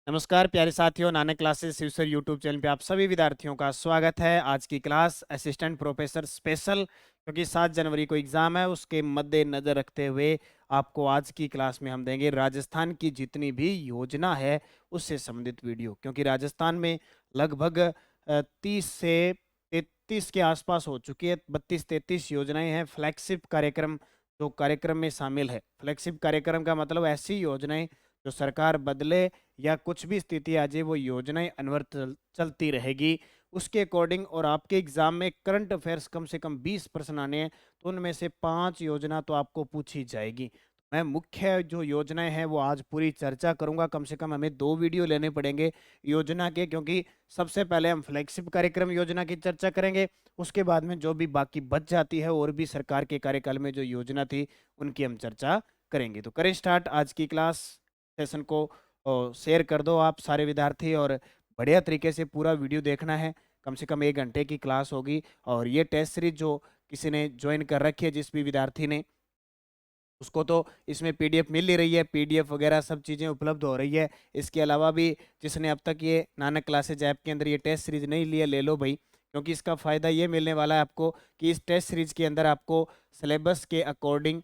नमस्कार प्यारे साथियों, नानक क्लासेस शिवसर यूट्यूब चैनल पे आप सभी विद्यार्थियों का स्वागत है। आज की क्लास असिस्टेंट प्रोफेसर स्पेशल, क्योंकि 7 जनवरी को एग्जाम है, उसके मद्देनजर रखते हुए आपको आज की क्लास में हम देंगे राजस्थान की जितनी भी योजना है उससे संबंधित वीडियो। क्योंकि राजस्थान में लगभग 30 से 33 के आसपास हो चुकी है, 32-33 योजनाएं हैं। फ्लैगशिप कार्यक्रम जो कार्यक्रम में शामिल है, फ्लैगशिप कार्यक्रम का मतलब ऐसी योजनाएं जो सरकार बदले या कुछ भी स्थिति आ जाए वो योजनाएं अनवरत चलती रहेगी उसके अकॉर्डिंग। और आपके एग्जाम में करंट अफेयर्स कम से कम 20 प्रश्न आने हैं, तो उनमें से 5 योजना तो आपको पूछी जाएगी। मैं मुख्य जो योजनाएं हैं वो आज पूरी चर्चा करूंगा। कम से कम हमें 2 वीडियो लेने पड़ेंगे योजना के, क्योंकि सबसे पहले हम फ्लैगशिप कार्यक्रम योजना की चर्चा करेंगे, उसके बाद में जो भी बाकी बच जाती है और भी सरकार के कार्यकाल में जो योजना थी उनकी हम चर्चा करेंगे। तो करें स्टार्ट आज की क्लास सेशन को। शेयर कर दो आप सारे विद्यार्थी, और बढ़िया तरीके से पूरा वीडियो देखना है। कम से कम 1 घंटे की क्लास होगी। और ये टेस्ट सीरीज जो किसी ने ज्वाइन कर रखी है, जिस भी विद्यार्थी ने, उसको तो इसमें पीडीएफ मिल ही रही है, पीडीएफ वगैरह सब चीज़ें उपलब्ध हो रही है। इसके अलावा भी जिसने अब तक ये नानक क्लासेज ऐप के अंदर ये टेस्ट सीरीज नहीं लिया, ले लो भाई, क्योंकि इसका फ़ायदा ये मिलने वाला है आपको कि इस टेस्ट सीरीज के अंदर आपको सिलेबस के अकॉर्डिंग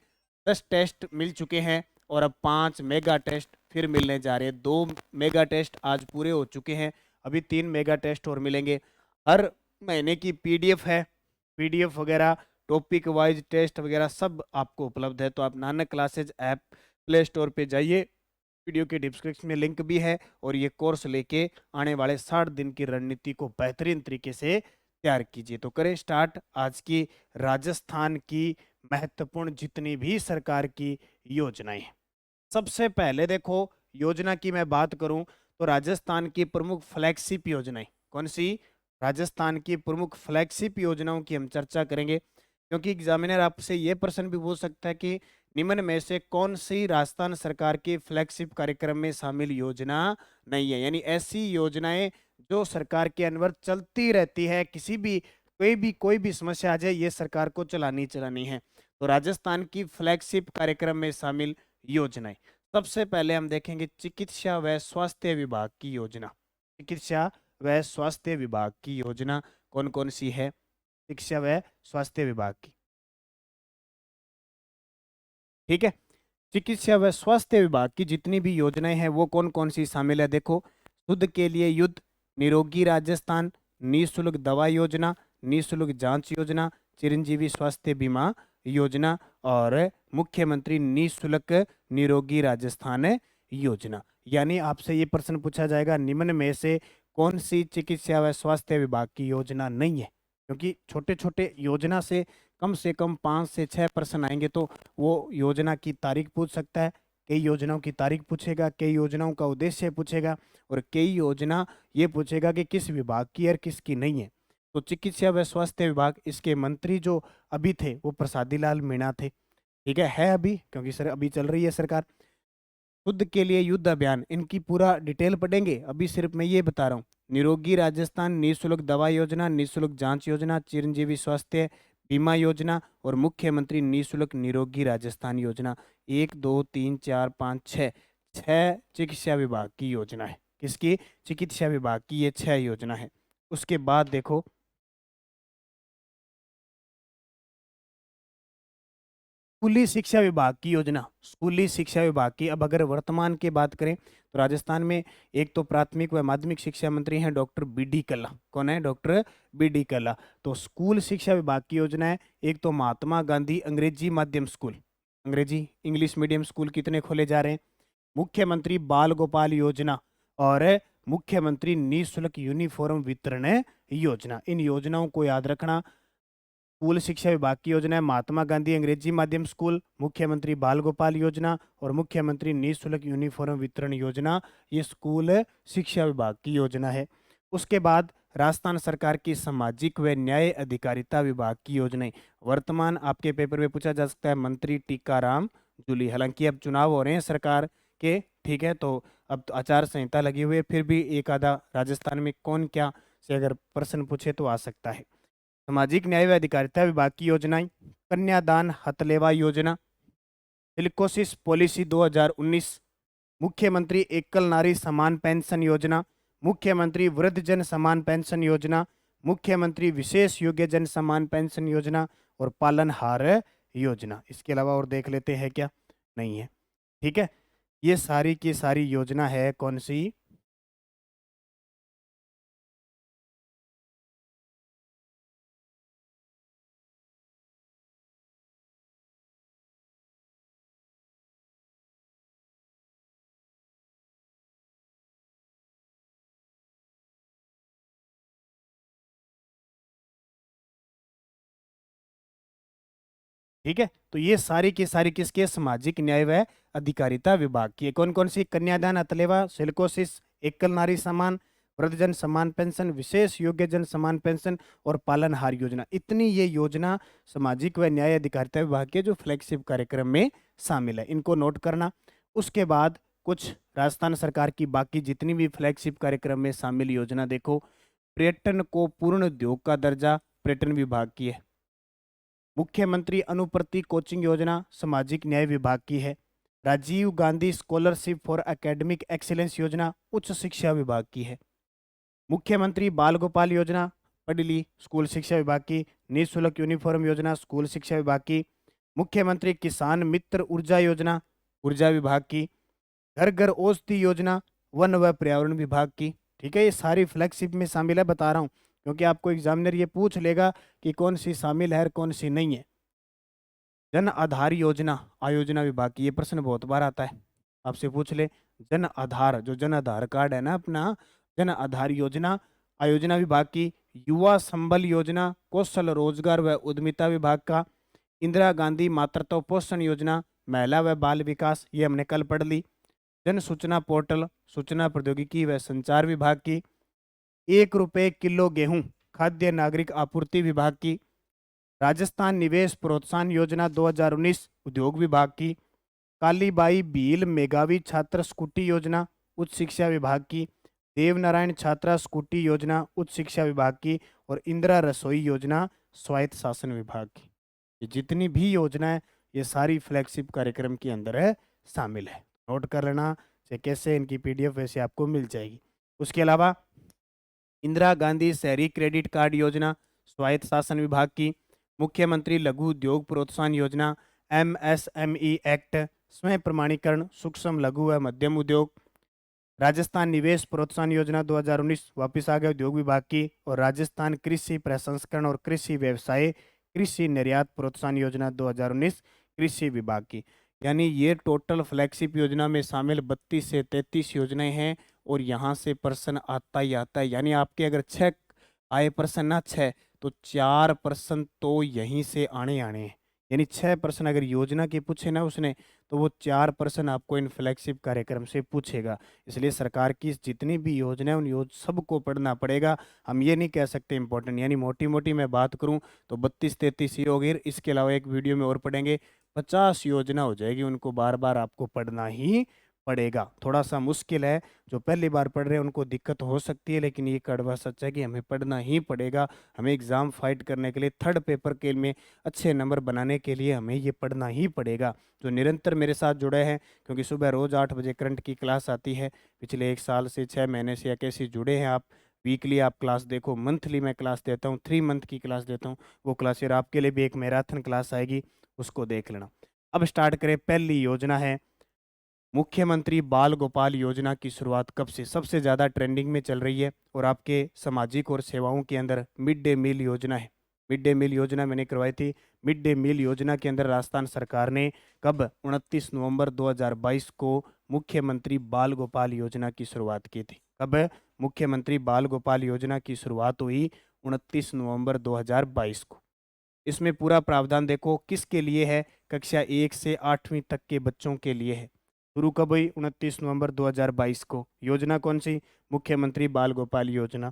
10 टेस्ट मिल चुके हैं, और अब 5 मेगा टेस्ट फिर मिलने जा रहे हैं। 2 मेगा टेस्ट आज पूरे हो चुके हैं, अभी 3 मेगा टेस्ट और मिलेंगे। हर महीने की पीडीएफ है, पीडीएफ वगैरह टॉपिक वाइज टेस्ट वगैरह सब आपको उपलब्ध है। तो आप Nanak classes app play store पे जाइए, वीडियो के डिस्क्रिप्शन में लिंक भी है, और ये कोर्स लेके आने वाले 60 दिन की रणनीति को बेहतरीन तरीके से तैयार कीजिए। तो करें स्टार्ट आज की राजस्थान की महत्वपूर्ण जितनी भी सरकार की योजनाएं। सबसे पहले देखो, योजना की मैं बात करूं तो राजस्थान की प्रमुख फ्लैगशिप योजनाएं कौन सी, राजस्थान की प्रमुख फ्लैगशिप योजनाओं की हम चर्चा करेंगे। क्योंकि एग्जामिनर आपसे यह प्रश्न भी पूछ सकता है कि निम्न में से कौन सी राजस्थान सरकार के फ्लैगशिप कार्यक्रम में शामिल योजना नहीं है, यानी ऐसी योजनाएं जो सरकार के अनवर चलती रहती है, किसी भी कोई भी समस्या आ जाए ये सरकार को चलानी है। तो राजस्थान की फ्लैगशिप कार्यक्रम में शामिल योजनाएं, सबसे पहले हम देखेंगे चिकित्सा व स्वास्थ्य विभाग की योजना। चिकित्सा व स्वास्थ्य विभाग की योजना कौन कौन सी है, शिक्षा व स्वास्थ्य विभाग की, ठीक है। चिकित्सा व स्वास्थ्य विभाग की जितनी भी योजनाएं हैं वो कौन कौन सी शामिल है, देखो। शुद्ध के लिए युद्ध, निरोगी राजस्थान, निःशुल्क दवा योजना, निःशुल्क जांच योजना, चिरंजीवी स्वास्थ्य बीमा योजना, और मुख्यमंत्री निःशुल्क निरोगी राजस्थान योजना। यानी आपसे ये प्रश्न पूछा जाएगा निम्न में से कौन सी चिकित्सा व स्वास्थ्य विभाग की योजना नहीं है। क्योंकि छोटे छोटे योजना से कम 5 से 6 प्रश्न आएंगे, तो वो योजना की तारीख पूछ सकता है, कई योजनाओं की तारीख पूछेगा, कई योजनाओं का उद्देश्य पूछेगा, और कई योजना ये पूछेगा कि किस विभाग की है और किसकी नहीं है। तो चिकित्सा व स्वास्थ्य विभाग, इसके मंत्री जो अभी थे वो प्रसादी लाल मीणा थे, ठीक है अभी, क्योंकि सर अभी चल रही है सरकार। शुद्ध के लिए युद्ध अभियान, इनकी पूरा डिटेल पढ़ेंगे, अभी सिर्फ मैं ये बता रहा हूँ। निरोगी राजस्थान, निःशुल्क दवा योजना, निःशुल्क जांच योजना, चिरंजीवी स्वास्थ्य बीमा योजना, और मुख्यमंत्री निःशुल्क निरोगी राजस्थान योजना। 1 2 3 4 5 6, 6 चिकित्सा विभाग की योजना है। किसकी, चिकित्सा विभाग की ये 6 योजना है। उसके बाद देखो, स्कूली शिक्षा विभाग की योजना, स्कूली शिक्षा विभाग की। अब अगर वर्तमान की बात करें तो राजस्थान में एक तो प्राथमिक व माध्यमिक शिक्षा मंत्री हैं डॉक्टर बीडी कल्ला। कौन है, डॉक्टर बीडी कल्ला। तो स्कूल शिक्षा विभाग की योजना है, एक तो महात्मा गांधी अंग्रेजी माध्यम स्कूल, अंग्रेजी इंग्लिश मीडियम स्कूल कितने खोले जा रहे हैं, मुख्यमंत्री बाल गोपाल योजना, और मुख्यमंत्री निःशुल्क यूनिफॉर्म वितरण योजना। इन योजनाओं को याद रखना। स्कूल शिक्षा विभाग की योजना है महात्मा गांधी अंग्रेजी माध्यम स्कूल, मुख्यमंत्री बाल गोपाल योजना, और मुख्यमंत्री निःशुल्क यूनिफॉर्म वितरण योजना। ये स्कूल शिक्षा विभाग की योजना है। उसके बाद राजस्थान सरकार की सामाजिक व न्याय अधिकारिता विभाग की योजनाएं, वर्तमान आपके पेपर में पूछा जा सकता है, मंत्री टीकाराम जूली। हालांकि अब चुनाव हो रहे हैं सरकार के, ठीक है, तो अब तो आचार संहिता लगी हुई है, फिर भी एक आधा राजस्थान में कौन क्या से अगर प्रश्न पूछे तो आ सकता है। सामाजिक न्याय व अधिकारिता विभाग की योजनाएं, कन्यादान हथलेवा योजना, सिलिकोसिस पॉलिसी 2019, मुख्यमंत्री एकल नारी समान पेंशन योजना, मुख्यमंत्री वृद्धजन समान पेंशन योजना, मुख्यमंत्री विशेष योग्यजन समान पेंशन योजना और पालनहार योजना। इसके अलावा और देख लेते हैं क्या? नहीं है। ठीक है, ये सारी की सारी योजना है कौन सी? ठीक है, तो ये सारी की सारी किसके? सामाजिक न्याय व अधिकारिता विभाग की है। कौन कौन सी? कन्यादान, अतलेवा, सिलिकोसिस, एकल नारी समान, वृद्धजन समान पेंशन, विशेष योग्यजन समान पेंशन और पालनहार योजना। इतनी ये योजना सामाजिक व न्याय अधिकारिता विभाग के जो फ्लैगशिप कार्यक्रम में शामिल है, इनको नोट करना। उसके बाद कुछ राजस्थान सरकार की बाकी जितनी भी फ्लैगशिप कार्यक्रम में शामिल योजना देखो। पर्यटन को पूर्ण उद्योग का दर्जा पर्यटन विभाग की है। मुख्यमंत्री अनुप्रति कोचिंग योजना सामाजिक न्याय विभाग की है। Rajiv Gandhi scholarship for academic excellence योजना उच्च शिक्षा विभाग की है। मुख्यमंत्री बाल गोपाल योजना पडली स्कूल शिक्षा विभाग की। निःशुल्क यूनिफॉर्म योजना स्कूल शिक्षा विभाग की। मुख्यमंत्री किसान मित्र ऊर्जा योजना ऊर्जा विभाग की। घर घर औषधि योजना वन व पर्यावरण विभाग की। ठीक है, ये सारी फ्लैगशिप में शामिल है, बता रहा हूँ क्योंकि आपको एग्जामिनर ये पूछ लेगा कि कौन सी शामिल है और कौन सी नहीं है। जन आधार योजना आयोजना विभाग की, ये प्रश्न बहुत बार आता है, आपसे पूछ ले। जन आधार, जो जन आधार कार्ड है ना अपना, जन आधार योजना आयोजना विभाग की। युवा संबल योजना कौशल रोजगार व उद्यमिता विभाग का। इंदिरा गांधी मातृत्व पोषण योजना महिला व बाल विकास, ये हमने कल पढ़ ली। जन सूचना पोर्टल सूचना प्रौद्योगिकी व संचार विभाग की। 1 रुपये किलो गेहूं खाद्य नागरिक आपूर्ति विभाग की। राजस्थान निवेश प्रोत्साहन योजना 2019 उद्योग विभाग की। कालीबाई भील मेघावी छात्र स्कूटी योजना उच्च शिक्षा विभाग की। देवनारायण छात्रा स्कूटी योजना उच्च शिक्षा विभाग की। और इंदिरा रसोई योजना स्वायत्त शासन विभाग की। ये जितनी भी योजना है ये सारी फ्लैगशिप कार्यक्रम के अंदर है, शामिल है। नोट कर लेना, चाहे कैसे इनकी पीडीएफ वैसे आपको मिल जाएगी। उसके अलावा इंदिरा गांधी शहरी क्रेडिट कार्ड योजना स्वायत्त शासन विभाग की। मुख्यमंत्री लघु उद्योग प्रोत्साहन योजना एमएसएमई एक्ट स्वयं प्रमाणीकरण सूक्ष्म लघु व मध्यम उद्योग। राजस्थान निवेश प्रोत्साहन योजना 2019 वापस आ गया उद्योग विभाग की। और राजस्थान कृषि प्रसंस्करण और कृषि व्यवसाय कृषि निर्यात प्रोत्साहन योजना 2019 कृषि विभाग की। यानी ये टोटल फ्लैगशिप योजना में शामिल 32 से 33 योजनाएं हैं। और यहाँ से प्रश्न आता ही आता है, यानी आपके अगर 6 आए प्रश्न ना 6 तो 4 प्रश्न तो यहीं से आने आने हैं। यानी 6 प्रश्न अगर योजना के पूछे ना उसने, तो वो 4 प्रश्न आपको इन फ्लैगशिप कार्यक्रम से पूछेगा। इसलिए सरकार की जितनी भी योजना है उन सबको पढ़ना पड़ेगा। हम ये नहीं कह सकते इंपॉर्टेंट, यानी मोटी मोटी मैं बात करूं तो 32-33 ही होगी। इसके अलावा एक वीडियो में और पढ़ेंगे, 50 योजना हो जाएगी, उनको बार बार आपको पढ़ना ही पड़ेगा। थोड़ा सा मुश्किल है, जो पहली बार पढ़ रहे हैं उनको दिक्कत हो सकती है, लेकिन ये कड़वा सच है कि हमें पढ़ना ही पड़ेगा। हमें एग्ज़ाम फाइट करने के लिए, थर्ड पेपर के में अच्छे नंबर बनाने के लिए हमें ये पढ़ना ही पड़ेगा। जो निरंतर मेरे साथ जुड़े हैं, क्योंकि सुबह रोज़ 8 बजे करंट की क्लास आती है, पिछले 1 साल से 6 महीने से या कैसे जुड़े हैं आप। वीकली आप क्लास देखो, मंथली मैं क्लास देता हूँ, 3 मंथ की क्लास देता हूँ। वो क्लास फिर आपके लिए भी एक मैराथन क्लास आएगी, उसको देख लेना। अब स्टार्ट करें। पहली योजना है मुख्यमंत्री बाल गोपाल योजना की शुरुआत कब से? सबसे ज़्यादा ट्रेंडिंग में चल रही है और आपके सामाजिक और सेवाओं के अंदर मिड डे मील योजना है। मिड डे मील योजना मैंने करवाई थी। मिड डे मील योजना के अंदर राजस्थान सरकार ने कब? 29 नवंबर 2022 को मुख्यमंत्री बाल गोपाल योजना की शुरुआत की थी। कब मुख्यमंत्री बाल गोपाल योजना की शुरुआत हुई? 29 नवंबर 2022 को। इसमें पूरा प्रावधान देखो किसके लिए है? कक्षा 1 से 8वीं तक के बच्चों के लिए है। शुरू कब हुई? 29 नवंबर 2022 को। योजना कौन सी? मुख्यमंत्री बाल गोपाल योजना,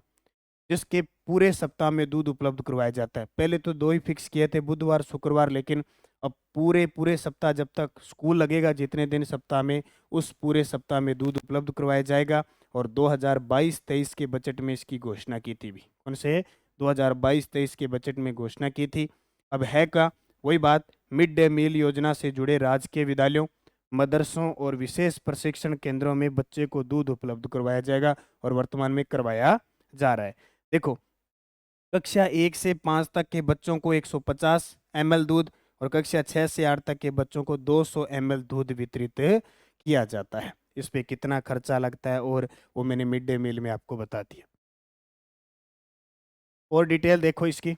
जिसके पूरे सप्ताह में दूध उपलब्ध करवाया जाता है। पहले तो 2 ही फिक्स किए थे, बुधवार शुक्रवार, लेकिन अब पूरे पूरे सप्ताह जब तक स्कूल लगेगा, जितने दिन सप्ताह में, उस पूरे सप्ताह में दूध उपलब्ध करवाया जाएगा। और 2022-23 के बजट में इसकी घोषणा की थी भी। कौन से? 2022-23 के बजट में घोषणा की थी। अब है क्या? वही बात, मिड डे मील योजना से जुड़े राजकीय विद्यालयों, मदरसों और विशेष प्रशिक्षण केंद्रों में बच्चे को दूध उपलब्ध करवाया जाएगा और वर्तमान में करवाया जा रहा है। देखो, कक्षा 1 से 5 तक के बच्चों को 150 ml दूध और कक्षा 6 से 8 तक के बच्चों को 200 ml दूध वितरित किया जाता है। इस पे कितना खर्चा लगता है और वो मैंने मिड डे मील में आपको बता दिया। और डिटेल देखो इसकी।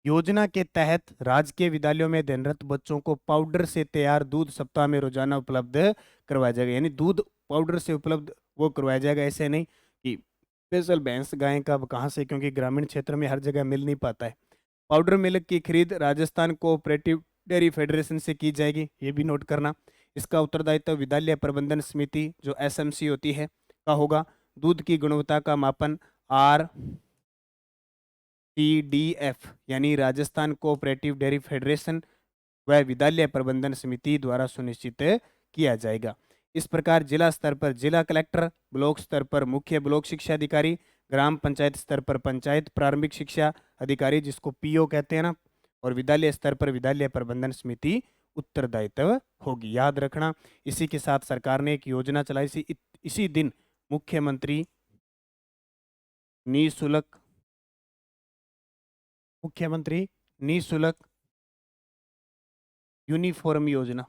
योजना के तहत राजकीय विद्यालयों में अध्ययनरत बच्चों को पाउडर से तैयार दूध सप्ताह में रोजाना उपलब्ध करवाया जाएगा। यानी दूध पाउडर से उपलब्ध वो करवाया जाएगा, ऐसे नहीं कि स्पेशल भैंस गाय का कहाँ से, क्योंकि ग्रामीण क्षेत्र में हर जगह मिल नहीं पाता है। पाउडर मिल्क की खरीद राजस्थान कोऑपरेटिव डेयरी फेडरेशन से की जाएगी, ये भी नोट करना। इसका उत्तरदायित्व विद्यालय प्रबंधन समिति जो एसएमसी होती है का होगा। दूध की गुणवत्ता का मापन RTDF यानी राजस्थान कोऑपरेटिव डेयरी फेडरेशन व विद्यालय प्रबंधन समिति द्वारा सुनिश्चित किया जाएगा। इस प्रकार जिला स्तर पर जिला कलेक्टर, ब्लॉक स्तर पर मुख्य ब्लॉक शिक्षा अधिकारी, ग्राम पंचायत स्तर पर पंचायत प्रारंभिक शिक्षा अधिकारी जिसको पीओ कहते हैं ना, और विद्यालय स्तर पर विद्यालय प्रबंधन समिति उत्तरदायित्व होगी। याद रखना, इसी के साथ सरकार ने एक योजना चलाई थी। इसी दिन मुख्यमंत्री निःशुल्क यूनिफॉर्म योजना,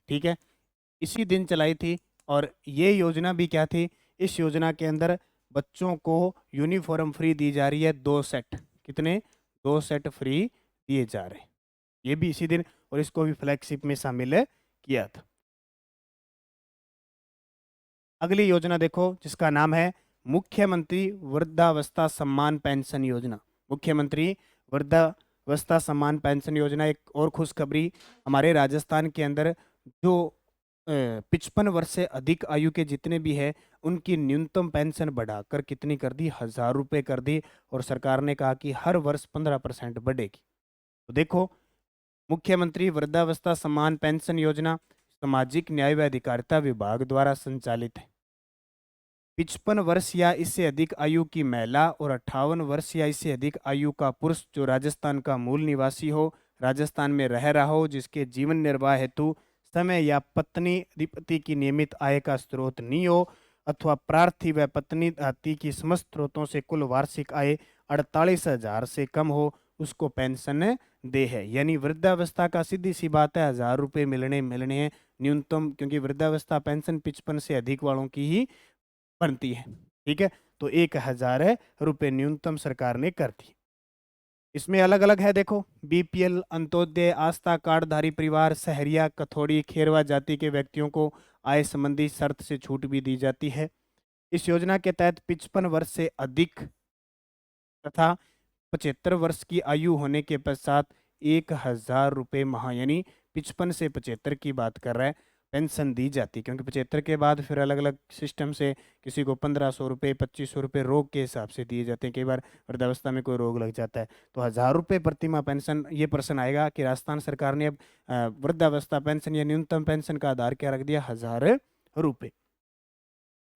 ठीक है, इसी दिन चलाई थी। और ये योजना भी क्या थी, इस योजना के अंदर बच्चों को यूनिफॉर्म फ्री दी जा रही है, 2 सेट। कितने? 2 सेट फ्री दिए जा रहे हैं, ये भी इसी दिन। और इसको भी फ्लैगशिप में शामिल किया था। अगली योजना देखो जिसका नाम है मुख्यमंत्री वृद्धावस्था सम्मान पेंशन योजना। मुख्यमंत्री वृद्धावस्था सम्मान पेंशन योजना। एक और खुशखबरी, हमारे राजस्थान के अंदर जो 55 वर्ष से अधिक आयु के जितने भी हैं उनकी न्यूनतम पेंशन बढ़ाकर कितनी कर दी? 1000 रुपये कर दी। और सरकार ने कहा कि हर वर्ष 15% बढ़ेगी। तो देखो, मुख्यमंत्री वृद्धावस्था सम्मान पेंशन योजना सामाजिक न्याय व अधिकारिता विभाग द्वारा संचालित है। 55 वर्ष या इससे अधिक आयु की महिला और 58 वर्ष या इससे अधिक आयु का पुरुष जो राजस्थान का मूल निवासी हो, राजस्थान में रह रहा हो, जिसके जीवन निर्वाह हेतु समय या पत्नी अधिपति की नियमित आय का स्रोत नहीं हो, अथवा प्रार्थी व पत्नी अधिपति की समस्त स्रोतों से कुल वार्षिक आय 48,000 से कम हो, उसको पेंशन दे है। यानी वृद्धावस्था का सीधी सी बात है 1000 रुपये मिलने हैं न्यूनतम, क्योंकि वृद्धावस्था पेंशन 55 से अधिक वालों की ही बनती है। ठीक है, तो 1000 रुपये न्यूनतम सरकार ने कर दी। इसमें अलग अलग है, देखो, बीपीएल, अंत्योदय, आस्था कार्डधारी परिवार, सहरिया, कथोड़ी, खेरवा जाति के व्यक्तियों को आय संबंधी शर्त से छूट भी दी जाती है। इस योजना के तहत 55 वर्ष से अधिक तथा 75 वर्ष की आयु होने के पश्चात 1000 रुपये माह, यानी 55 से 75 की बात कर रहा है, पेंशन दी जाती। क्योंकि 75 के बाद फिर अलग अलग सिस्टम से किसी को 1500 रुपये, 2500 रुपये रोग के हिसाब से दिए जाते हैं। कई बार वृद्धावस्था में कोई रोग लग जाता है तो 1000 रुपये प्रति माह पेंशन। ये प्रश्न आएगा कि राजस्थान सरकार ने अब वृद्धावस्था पेंशन या न्यूनतम पेंशन का आधार क्या रख दिया? 1000 रुपये।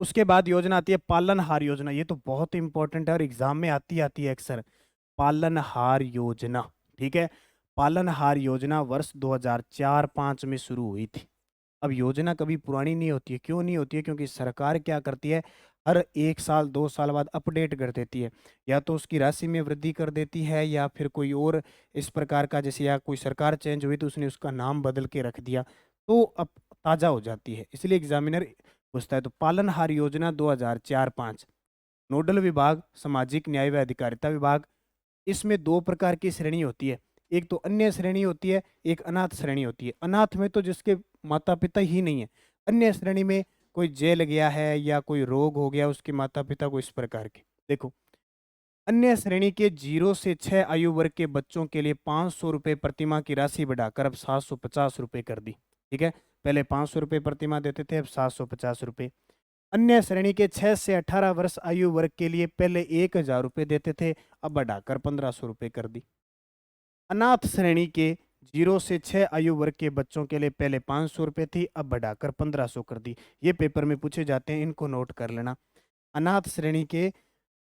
उसके बाद योजना आती है पालनहार योजना। ये तो बहुत इंपॉर्टेंट है और एग्जाम में आती है अक्सर। पालनहार योजना, ठीक है, पालनहार योजना वर्ष 2004-05 में शुरू हुई थी। अब योजना कभी पुरानी नहीं होती है। क्यों नहीं होती है? क्योंकि सरकार क्या करती है, हर 1 साल 2 साल बाद अपडेट कर देती है। या तो उसकी राशि में वृद्धि कर देती है या फिर कोई और इस प्रकार का, जैसे या कोई सरकार चेंज हुई तो उसने उसका नाम बदल के रख दिया, तो अब ताज़ा हो जाती है। इसलिए एग्जामिनर पूछता है। तो पालनहार योजना 2004-05। नोडल विभाग सामाजिक न्याय व अधिकारिता विभाग। इसमें 2 प्रकार की श्रेणी होती है, एक तो अन्य श्रेणी होती है, एक अनाथ श्रेणी होती है। अनाथ में तो जिसके माता पिता ही नहीं है। अन्य श्रेणी में कोई जेल गया है या कोई रोग हो गया उसके माता पिता को, इस प्रकार के। देखो, अन्य श्रेणी के 0 से 6 आयु वर्ग के बच्चों के लिए 500 रुपये प्रतिमाह की राशि बढ़ाकर अब 750 रुपये कर दी। ठीक है, पहले 500 रुपये प्रतिमाह देते थे, अब 750 रुपये। अन्य श्रेणी के 6 से 18 वर्ष आयु वर्ग के लिए पहले 1000 रुपये देते थे, अब बढ़ाकर 1500 रुपये कर दी। अनाथ श्रेणी के 0 से 6 आयु वर्ग के बच्चों के लिए पहले 500 रुपये थी, अब बढ़ाकर 1500 कर दी। ये पेपर में पूछे जाते हैं, इनको नोट कर लेना। अनाथ श्रेणी के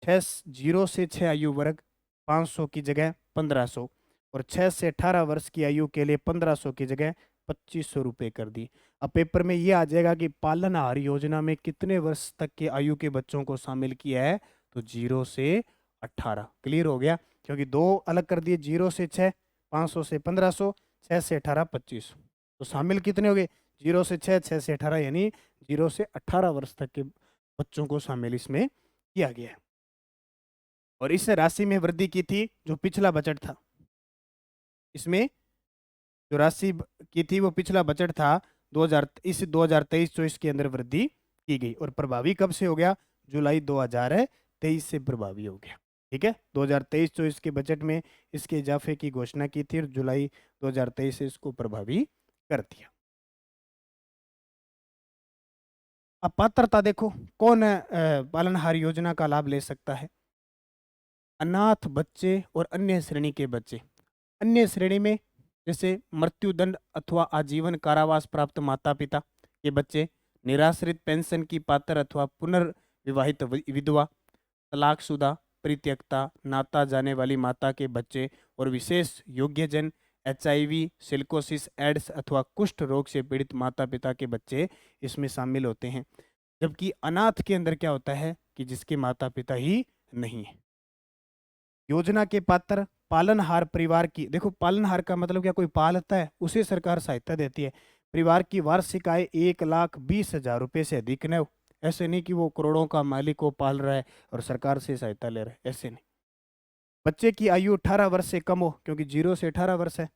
0 से 6 आयु वर्ग 500 की जगह 1500, और 6 से 18 वर्ष की आयु के लिए 1500 की जगह 2500 रुपये कर दी। अब पेपर में ये आ जाएगा कि पालनहार योजना में कितने वर्ष तक के आयु के बच्चों को शामिल किया है, तो 0 से 18। क्लियर हो गया, क्योंकि दो अलग कर दिए, 0 से 6 500 से 1500, 6 से 18 2500। तो शामिल कितने हो गए, 0 से 6, 6 से 18, यानी 0 से 18 वर्ष तक के बच्चों को शामिल इसमें किया गया है। और इस राशि में वृद्धि की थी जो पिछला बजट था, इसमें जो राशि की थी वो पिछला बजट था 2000, इस 2023-24 के अंदर वृद्धि की गई। और प्रभावी कब से हो गया, जुलाई 2023 से प्रभावी हो गया। ठीक है, 2023-24 के बजट में इसके इजाफे की घोषणा की थी और जुलाई 2023 से इसको प्रभावी कर दिया। अब पात्रता देखो, कौन पालनहार योजना का लाभ ले सकता है। अनाथ बच्चे और अन्य श्रेणी के बच्चे। अन्य श्रेणी में जैसे मृत्युदंड अथवा आजीवन कारावास प्राप्त माता पिता के बच्चे, निराश्रित पेंशन की पात्र अथवा पुनर्विवाहित विधवा, तलाकशुदा, परित्यक्ता, नाता जाने वाली माता के बच्चे और विशेष योग्यजन, HIV, सिलिकोसिस, एड्स अथवा कुष्ठ रोग से पीड़ित माता पिता के बच्चे इसमें शामिल होते हैं। जबकि अनाथ के अंदर क्या होता है कि जिसके माता पिता ही नहीं है। योजना के पात्र पालनहार परिवार की, देखो पालनहार का मतलब क्या, कोई पालता है उसे सरकार सहायता देती है। परिवार की वार्षिक आय 1,20,000 रुपये से अधिक न हो। ऐसे नहीं कि वो करोड़ों का मालिक को पाल रहा है और सरकार से सहायता ले रहा है, ऐसे नहीं। बच्चे की आयु 18 वर्ष से कम हो, क्योंकि 0 से 18 वर्ष है।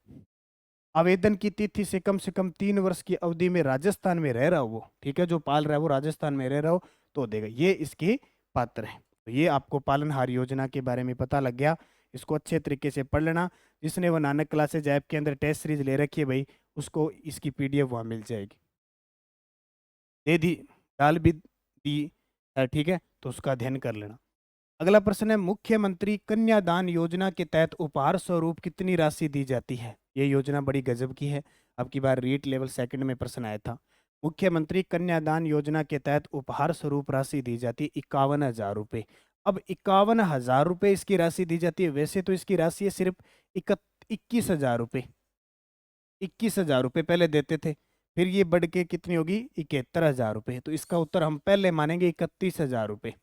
आवेदन की तिथि से कम 3 वर्ष की अवधि में राजस्थान में रह रहा हो वो, ठीक है, जो पाल रहा है वो राजस्थान में रह रहा हो तो देगा। ये इसके पात्र है। तो ये आपको पालनहार योजना के बारे में पता लग गया। इसको अच्छे तरीके से पढ़ लेना। जिसने वो नानक क्लासेज ऐप के अंदर टेस्ट सीरीज ले रखी है भाई, उसको इसकी PDF वहाँ मिल जाएगी, दे दी, डाल भी दी है, ठीक है, तो उसका अध्ययन कर लेना। अगला प्रश्न है, मुख्यमंत्री कन्यादान योजना के तहत उपहार स्वरूप कितनी राशि दी जाती है। ये योजना बड़ी गजब की है। अब की बार रीट लेवल सेकंड में प्रश्न आया था। मुख्यमंत्री कन्यादान योजना के तहत उपहार स्वरूप राशि दी जाती है 51,000 रुपये। अब 51,000 रुपये इसकी राशि दी जाती है। वैसे तो इसकी राशि है सिर्फ 21,000 रुपये। 21,000 रुपये पहले देते थे, फिर ये बढ़ के कितनी होगी, 71,000 रुपये। तो इसका उत्तर हम पहले मानेंगे 31,000 रुपये।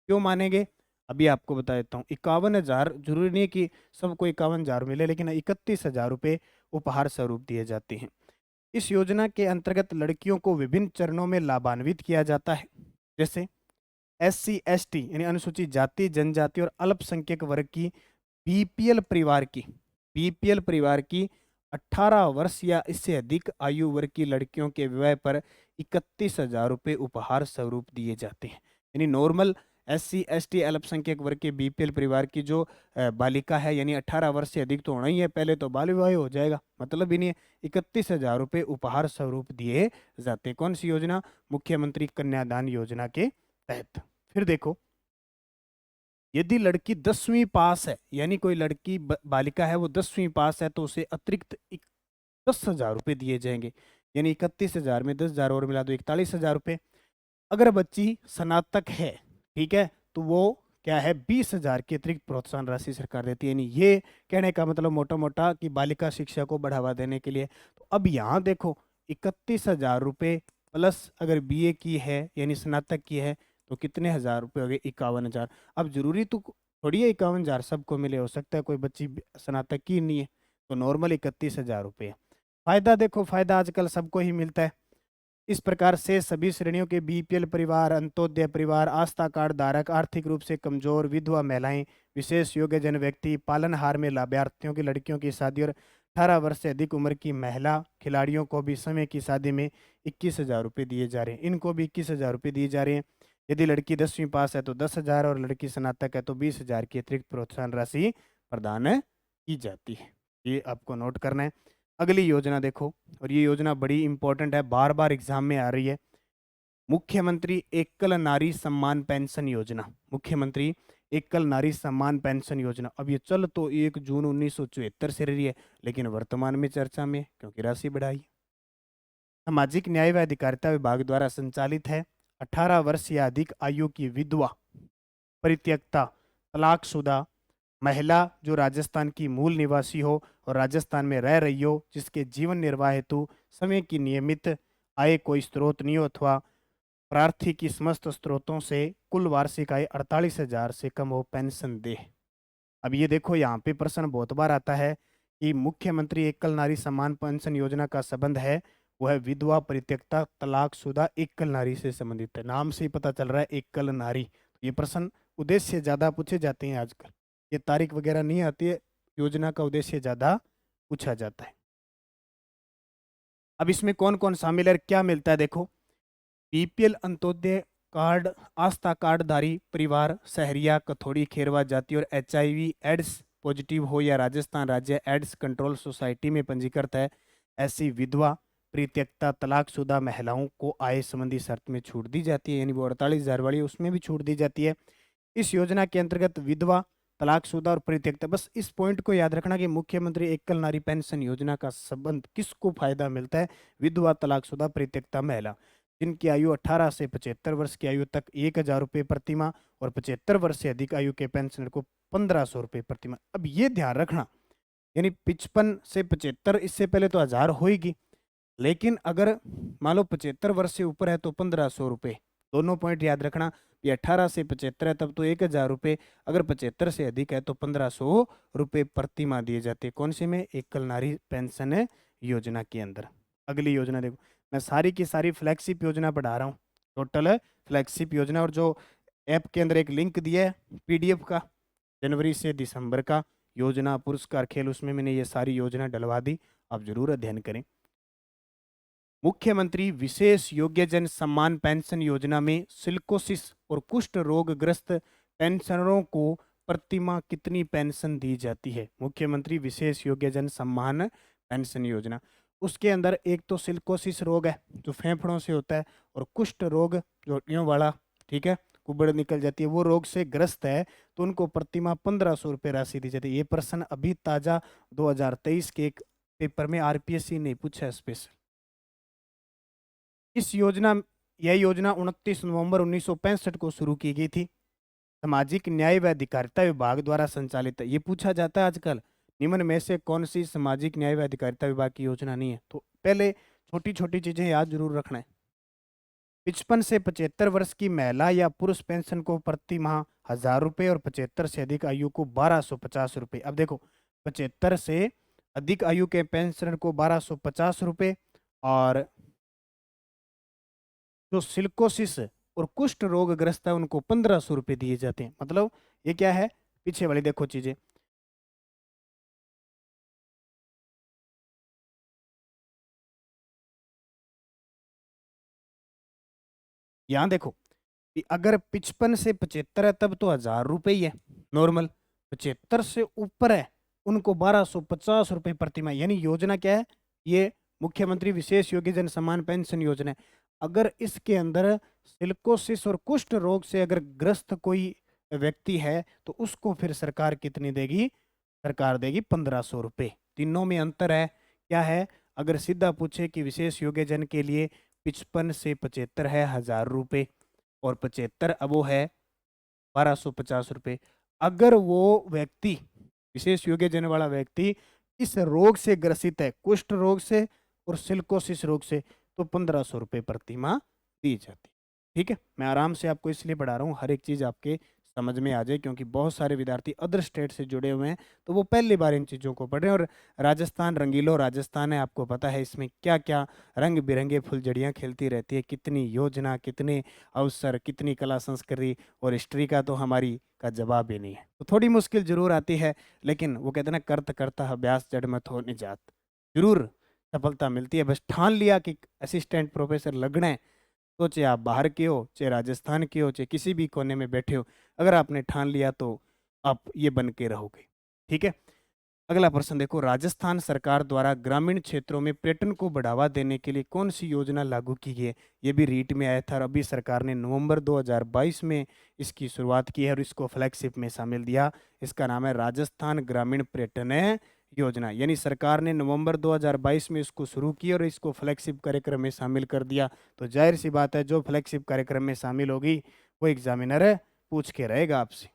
क्यों मानेंगे, अभी आपको बता देता हूँ। 51,000, जरूरी नहीं कि सबको 51,000 मिले, लेकिन 31,000 रुपये उपहार स्वरूप दिए जाते हैं। इस योजना के अंतर्गत लड़कियों को विभिन्न चरणों में लाभान्वित किया जाता है। जैसे SC ST यानी अनुसूचित जाति जनजाति और अल्पसंख्यक वर्ग की बीपीएल परिवार की 18 वर्ष या इससे अधिक आयु वर्ग की लड़कियों के विवाह पर 31,000 रुपये उपहार स्वरूप दिए जाते हैं। यानी नॉर्मल SC ST अल्पसंख्यक वर्ग के BPL परिवार की जो बालिका है, यानी 18 वर्ष से अधिक तो होना ही है, पहले तो बाल विवाह हो जाएगा, मतलब ही नहीं है। 31,000 रुपये उपहार स्वरूप दिए जाते हैं। कौन सी योजना, मुख्यमंत्री कन्यादान योजना के तहत। फिर देखो, यदि लड़की 10वीं पास है, यानी कोई लड़की बालिका है वो 10वीं पास है, तो उसे अतिरिक्त 10,000 रुपये दिए जाएंगे। यानी 31,000 में 10,000 और मिला दो 41,000 रुपये। अगर बच्ची स्नातक है, ठीक है, तो वो क्या है, 20,000 की अतिरिक्त प्रोत्साहन राशि सरकार देती है। यानी ये कहने का मतलब मोटा मोटा कि बालिका शिक्षा को बढ़ावा देने के लिए। तो अब यहाँ देखो 31,000 रुपये प्लस अगर BA की है यानी स्नातक की है तो कितने हजार रुपये हो गए, 51,000। अब जरूरी तो थोड़ी है 51,000 सबको मिले, हो सकता है कोई बच्ची स्नातक की नहीं है, तो नॉर्मल 31,000 रुपये। फायदा देखो, फायदा आजकल सबको ही मिलता है। इस प्रकार से सभी श्रेणियों के BPL परिवार, अंत्योदय परिवार, आस्था कार्ड धारक, आर्थिक रूप से कमजोर, विधवा महिलाएं, विशेष योग्यजन व्यक्ति, पालनहार में लाभार्थियों की लड़कियों की शादी और 18 वर्ष से अधिक उम्र की महिला खिलाड़ियों को भी समय की शादी में 21,000 रुपये दिए जा रहे हैं। इनको भी 21,000 रुपये दिए जा रहे हैं। यदि लड़की 10वीं पास है तो 10,000 और लड़की स्नातक है तो 20,000 की अतिरिक्त प्रोत्साहन राशि प्रदान की जाती है। ये आपको नोट करना है। अगली योजना देखो, और ये योजना बड़ी इंपॉर्टेंट है, बार बार एग्जाम में आ रही है। मुख्यमंत्री एकल नारी सम्मान पेंशन योजना। मुख्यमंत्री एकल नारी सम्मान पेंशन योजना। अब ये चल तो 1 जून 1974 से रही है, लेकिन वर्तमान में चर्चा में क्योंकि राशि बढ़ाई। सामाजिक न्याय व अधिकारिता विभाग द्वारा संचालित है। 18 वर्ष या अधिक आयु की विधवा, परित्यक्ता, तलाकशुदा महिला जो राजस्थान की मूल निवासी हो और राजस्थान में रह रही हो, जिसके जीवन निर्वाह हेतु समय की नियमित आय कोई स्रोत नहीं हो, अथवा प्रार्थी की समस्त स्रोतों से कुल वार्षिक आय 48,000 से कम हो, पेंशन दे। अब ये देखो, यहाँ पे प्रश्न बहुत बार आता है कि मुख्यमंत्री एकल नारी सम्मान पेंशन योजना का संबंध है, वो है विधवा, परित्यक्ता, तलाकशुदा, एकल नारी से संबंधित है। नाम से ही पता चल रहा है एकल नारी। ये प्रश्न उद्देश्य ज्यादा पूछे जाते हैं आजकल, ये तारीख वगैरह नहीं आती है, योजना का उद्देश्य ज्यादा पूछा जाता है। अब इसमें कौन कौन शामिल है, क्या मिलता है, देखो। बीपीएल अंत्योदय कार्ड, आस्था कार्डधारी परिवार, सहरिया, कथोड़ी, खेरवा जाति और एचआईवी एड्स पॉजिटिव हो या राजस्थान राज्य एड्स कंट्रोल सोसाइटी में पंजीकृत है, ऐसी विधवा, परित्यक्ता, तलाकशुदा महिलाओं को आय संबंधी शर्त में छूट दी जाती है, यानी वो 48,000 वाली उसमें भी छूट दी जाती है। इस योजना के अंतर्गत विधवा, तलाकशुदा और परित्यक्ता, बस इस पॉइंट को याद रखना कि मुख्यमंत्री एकल नारी पेंशन योजना का संबंध किसको फायदा मिलता है, विधवा, तलाकशुदा, परित्यक्ता महिला, जिनकी आयु 18 से 75 वर्ष की आयु तक 1,000 रुपये प्रति माह और 75 वर्ष से अधिक आयु के पेंशनर को 1,500 रुपये प्रति माह। अब ये ध्यान रखना, यानी 55 से 75, इससे पहले तो 1,000 होगी, लेकिन अगर मान लो 75 वर्ष से ऊपर है तो 1,500 रुपये। दोनों पॉइंट याद रखना, ये 18 से 75 है तब तो 1,000 रुपये, अगर 75 से अधिक है तो 1,500 रुपये प्रति माह दिए जाते हैं। कौन से में, एकल नारी पेंशन योजना के अंदर। अगली योजना देखो, मैं सारी की सारी फ्लैगशिप योजना पढ़ा रहा हूँ, टोटल फ्लैगशिप योजना, और जो ऐप के अंदर एक लिंक दिया है पीडीएफ का, जनवरी से दिसंबर का योजना, पुरस्कार, खेल, उसमें मैंने ये सारी योजना डलवा दी, आप जरूर अध्ययन करें। मुख्यमंत्री विशेष योग्यजन सम्मान पेंशन योजना में सिलिकोसिस और कुष्ठ रोगग्रस्त पेंशनरों को प्रतिमाह कितनी पेंशन दी जाती है। मुख्यमंत्री विशेष योग्यजन सम्मान पेंशन योजना, उसके अंदर एक तो सिलिकोसिस रोग है जो फेफड़ों से होता है, और कुष्ठ रोग जो हड्डियों वाला, ठीक है, कुबड़ निकल जाती है, वो रोग से ग्रस्त है, तो उनको प्रतिमाह 1,500 रुपये राशि दी जाती है। ये प्रश्न अभी ताजा 2023 के एक पेपर में आरपीएससी ने पूछा है स्पेशल। यह योजना 29 नवंबर 1965 को शुरू की गई थी, सामाजिक न्याय व अधिकारिता विभाग द्वारा संचालित है। ये पूछा जाता है आजकल, निम्न में से कौन सी सामाजिक न्याय व अधिकारिता विभाग की योजना नहीं है, तो पहले छोटी छोटी चीजें याद जरूर रखना है। 55 से 75 वर्ष की महिला या पुरुष पेंशन को प्रति माह 1,000 रुपये और 75 से अधिक आयु को 1,250 रुपये। अब देखो, 75 से अधिक आयु के पेंशनर को 1,250 रुपये, और जो सिलिकोसिस और कुष्ठ रोगग्रस्त है उनको 1,500 रुपये दिए जाते हैं। मतलब ये क्या है, पीछे वाली देखो चीजें, यहाँ देखो कि अगर 55 से 75 है तब तो 1,000 रुपये ही है नॉर्मल, 75 से ऊपर है उनको 1,250 रुपये प्रति माह। यानी योजना क्या है, ये मुख्यमंत्री विशेष योग्यजन सम्मान पेंशन योजना है। अगर इसके अंदर सिलिकोसिस और कुष्ठ रोग से अगर ग्रस्त कोई व्यक्ति है तो उसको फिर सरकार कितनी देगी, सरकार देगी 1,500 रुपये। तीनों में अंतर है, क्या है, अगर सीधा पूछे कि विशेष योग्यजन के लिए 55 से 75 है 1,000 रुपये, और 75 अब वो है 1,250 रुपये। अगर वो व्यक्ति, विशेष योग्यजन वाला व्यक्ति इस रोग से ग्रसित है, कुष्ठ रोग से और सिलिकोसिस रोग से, तो 1,500 रुपये प्रति माह दी जाती। ठीक है, मैं आराम से आपको इसलिए पढ़ा रहा हूँ, हर एक चीज़ आपके समझ में आ जाए, क्योंकि बहुत सारे विद्यार्थी अदर स्टेट से जुड़े हुए हैं तो वो पहली बार इन चीज़ों को पढ़ रहे हैं। और राजस्थान रंगीलो राजस्थान है, आपको पता है इसमें क्या क्या रंग बिरंगे फुलझड़ियाँ खिलती रहती है, कितनी योजना, कितने अवसर, कितनी कला संस्कृति और हिस्ट्री का तो हमारी का जवाब ही नहीं है। तो थोड़ी मुश्किल जरूर आती है, लेकिन वो कहते हैं ना, करत करता अभ्यास जड़ मत हो निजात, जरूर सफलता मिलती है। बस ठान लिया कि असिस्टेंट प्रोफेसर लगना है, तो चाहे आप बाहर के हो, चाहे राजस्थान के हो, चाहे किसी भी कोने में बैठे हो, अगर आपने ठान लिया तो आप ये बन के रहोगे। ठीक है, अगला प्रश्न देखो, राजस्थान सरकार द्वारा ग्रामीण क्षेत्रों में पर्यटन को बढ़ावा देने के लिए कौन सी योजना लागू की गई है। ये भी रीट में आया था, और अभी सरकार ने नवंबर 2022 में इसकी शुरुआत की है और इसको फ्लैगशिप में शामिल दिया। इसका नाम है राजस्थान ग्रामीण पर्यटन योजना। यानी सरकार ने नवंबर 2022 में इसको शुरू की और इसको फ्लैगशिप कार्यक्रम में शामिल कर दिया। तो जाहिर सी बात है, जो फ्लैगशिप कार्यक्रम में शामिल होगी वो एग्जामिनर पूछ के रहेगा आपसे।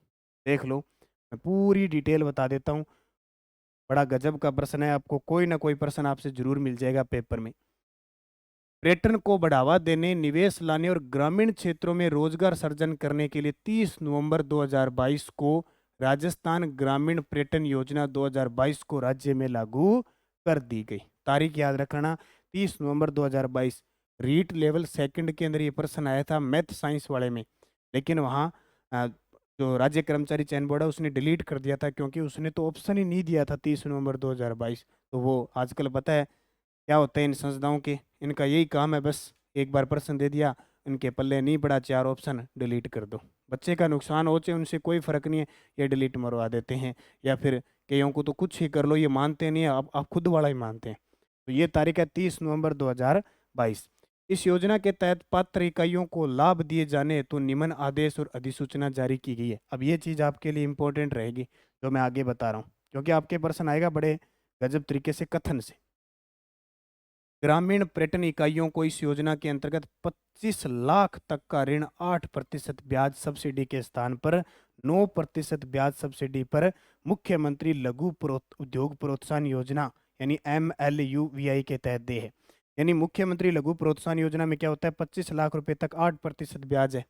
देख लो, मैं पूरी डिटेल बता देता हूँ। बड़ा गजब का प्रश्न है, आपको कोई ना कोई प्रश्न आपसे जरूर मिल जाएगा पेपर में। पर्यटन को बढ़ावा देने, निवेश लाने और ग्रामीण क्षेत्रों में रोजगार सृजन करने के लिए 30 नवंबर 2022 को राजस्थान ग्रामीण पर्यटन योजना 2022 को राज्य में लागू कर दी गई। तारीख याद रखना, 30 नवंबर 2022। रीट लेवल सेकंड के अंदर ये प्रश्न आया था मैथ साइंस वाले में, लेकिन वहाँ जो राज्य कर्मचारी चयन बोर्ड है उसने डिलीट कर दिया था, क्योंकि उसने तो ऑप्शन ही नहीं दिया था 30 नवंबर 2022। तो वो आजकल पता है क्या होता है इन संस्थाओं के, इनका यही काम है, बस एक बार प्रश्न दे दिया, इनके पल्ले नहीं पड़ा, चार ऑप्शन डिलीट कर दो। बच्चे का नुकसान हो चाहे उनसे कोई फर्क नहीं है, ये डिलीट मरवा देते हैं। या फिर कईयों को तो कुछ ही कर लो, ये मानते नहीं है, आप खुद वाला ही मानते हैं। तो ये तारीख है 30 नवंबर 2022। इस योजना के तहत पात्र इकाइयों को लाभ दिए जाने हेतु निम्न आदेश और अधिसूचना जारी की गई है। अब ये चीज़ आपके लिए इंपॉर्टेंट रहेगी जो मैं आगे बता रहा हूँ, क्योंकि आपके प्रश्न आएगा बड़े गजब तरीके से कथन से। ग्रामीण पर्यटन इकाइयों को इस योजना के अंतर्गत 25 लाख तक का ऋण 8% ब्याज सब्सिडी के स्थान पर 9% ब्याज सब्सिडी पर मुख्यमंत्री लघु उद्योग प्रोत्साहन योजना यानी MLUVI के तहत दे है। यानी मुख्यमंत्री लघु प्रोत्साहन योजना में क्या होता है, 25 लाख रुपए तक 8% ब्याज है,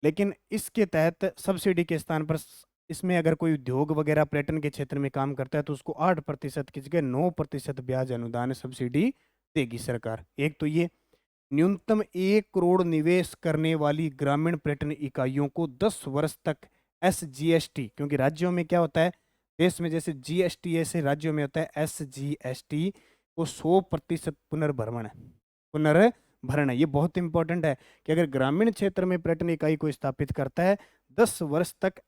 लेकिन इसके तहत सब्सिडी के स्थान पर इसमें अगर कोई उद्योग वगैरह पर्यटन के क्षेत्र में काम करता है तो उसको 8% की जगह 9% ब्याज अनुदान सब्सिडी देगी सरकार। एक तो ये न्यूनतम 1 करोड़ निवेश करने वाली ग्रामीण पर्यटन इकाइयों को 10 वर्ष तक SGST, क्योंकि राज्यों में क्या होता है, देश में जैसे GST ऐसे राज्यों में होता है SGST, को 100% पुनर्भरण है। ये बहुत इंपॉर्टेंट है कि अगर ग्रामीण क्षेत्र में पर्यटन इकाई को स्थापित करता है 10 वर्ष तक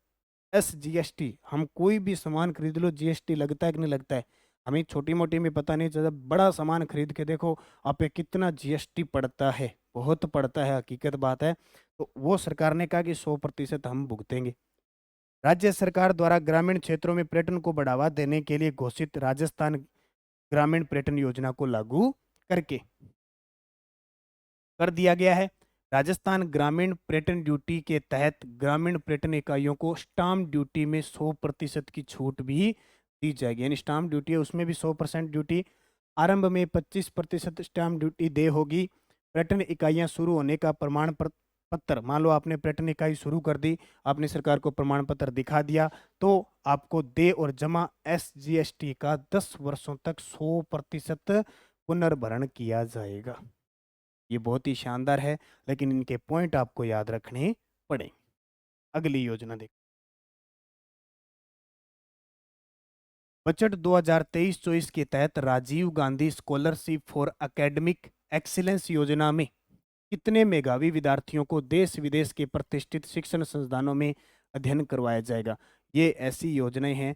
SGST, हम कोई भी सामान खरीद लो GST लगता है कि नहीं लगता है, हमें छोटी मोटी में पता नहीं चलता, बड़ा सामान खरीद के देखो आप पे कितना GST पड़ता है, बहुत पड़ता है, हकीकत बात है। तो वो सरकार ने कहा कि 100% हम भुगतेंगे। राज्य सरकार द्वारा ग्रामीण क्षेत्रों में पर्यटन को बढ़ावा देने के लिए घोषित राजस्थान ग्रामीण पर्यटन योजना को लागू करके कर दिया गया है। राजस्थान ग्रामीण पर्यटन ड्यूटी के तहत ग्रामीण पर्यटन इकाइयों को स्टाम्प ड्यूटी में 100% की छूट भी दी जाएगी। यानी स्टाम्प ड्यूटी है उसमें भी 100% ड्यूटी, आरंभ में 25% स्टाम्प ड्यूटी दे होगी। पर्यटन इकाइयां शुरू होने का प्रमाण पत्र, मान लो आपने पर्यटन इकाई शुरू कर दी, आपने सरकार को प्रमाण पत्र दिखा दिया, तो आपको दे और जमा SGST का 10 वर्षों तक 100% पुनर्भरण किया जाएगा। ये बहुत ही शानदार है, लेकिन इनके पॉइंट आपको याद रखने पड़ेंगे। अगली योजना देख, बजट 2023-24 के तहत Rajiv Gandhi scholarship for academic excellence योजना में कितने मेधावी विद्यार्थियों को देश विदेश के प्रतिष्ठित शिक्षण संस्थानों में अध्ययन करवाया जाएगा। ये ऐसी योजनाएं हैं,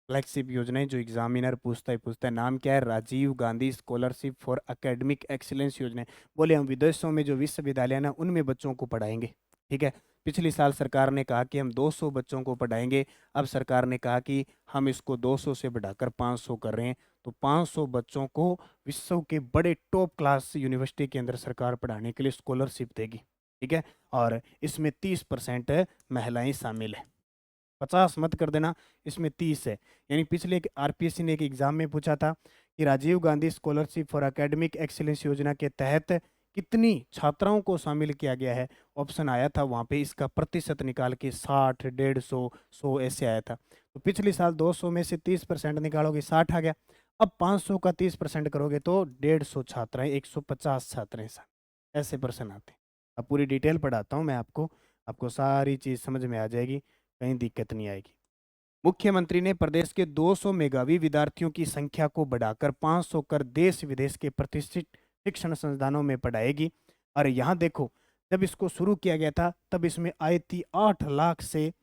फ्लैगशिप योजनाएं, जो एग्जामिनर पूछता है नाम क्या है, Rajiv Gandhi scholarship for academic excellence योजना। बोले हम विदेशों में जो विश्वविद्यालय ना उनमें बच्चों को पढ़ाएंगे, ठीक है। पिछले साल सरकार ने कहा कि हम 200 बच्चों को पढ़ाएंगे, अब सरकार ने कहा कि हम इसको 200 से बढ़ाकर 500 कर रहे हैं। तो 500 बच्चों को विश्व के बड़े टॉप क्लास यूनिवर्सिटी के अंदर सरकार पढ़ाने के लिए स्कॉलरशिप देगी, ठीक है। और इसमें 30% महिलाएं शामिल है, 50 मत कर देना, इसमें 30 है। यानी पिछले एक RPSC ने एक एग्जाम में पूछा था कि Rajiv Gandhi scholarship for academic excellence योजना के तहत कितनी छात्राओं को शामिल किया गया है, ऑप्शन आया था वहाँ पे, इसका प्रतिशत निकाल के 60, 150, 100 ऐसे आया था। तो पिछले साल 200 में से 30% निकालोगे 60 आ गया। अब 500 का 30% करोगे तो 150 छात्राएं, 150 छात्राएं, ऐसे प्रश्न आते हैं। अब पूरी डिटेल पढ़ाता हूँ मैं आपको, आपको सारी चीज़ समझ में आ जाएगी, कहीं दिक्कत नहीं आएगी। मुख्यमंत्री ने प्रदेश के 200 मेधावी विद्यार्थियों की संख्या को बढ़ाकर 500 कर देश विदेश के प्रतिष्ठित शिक्षण संस्थानों में पढ़ाएगी। और यहाँ देखो, जब इसको शुरू किया गया था तब इसमें आई थी 8 लाख से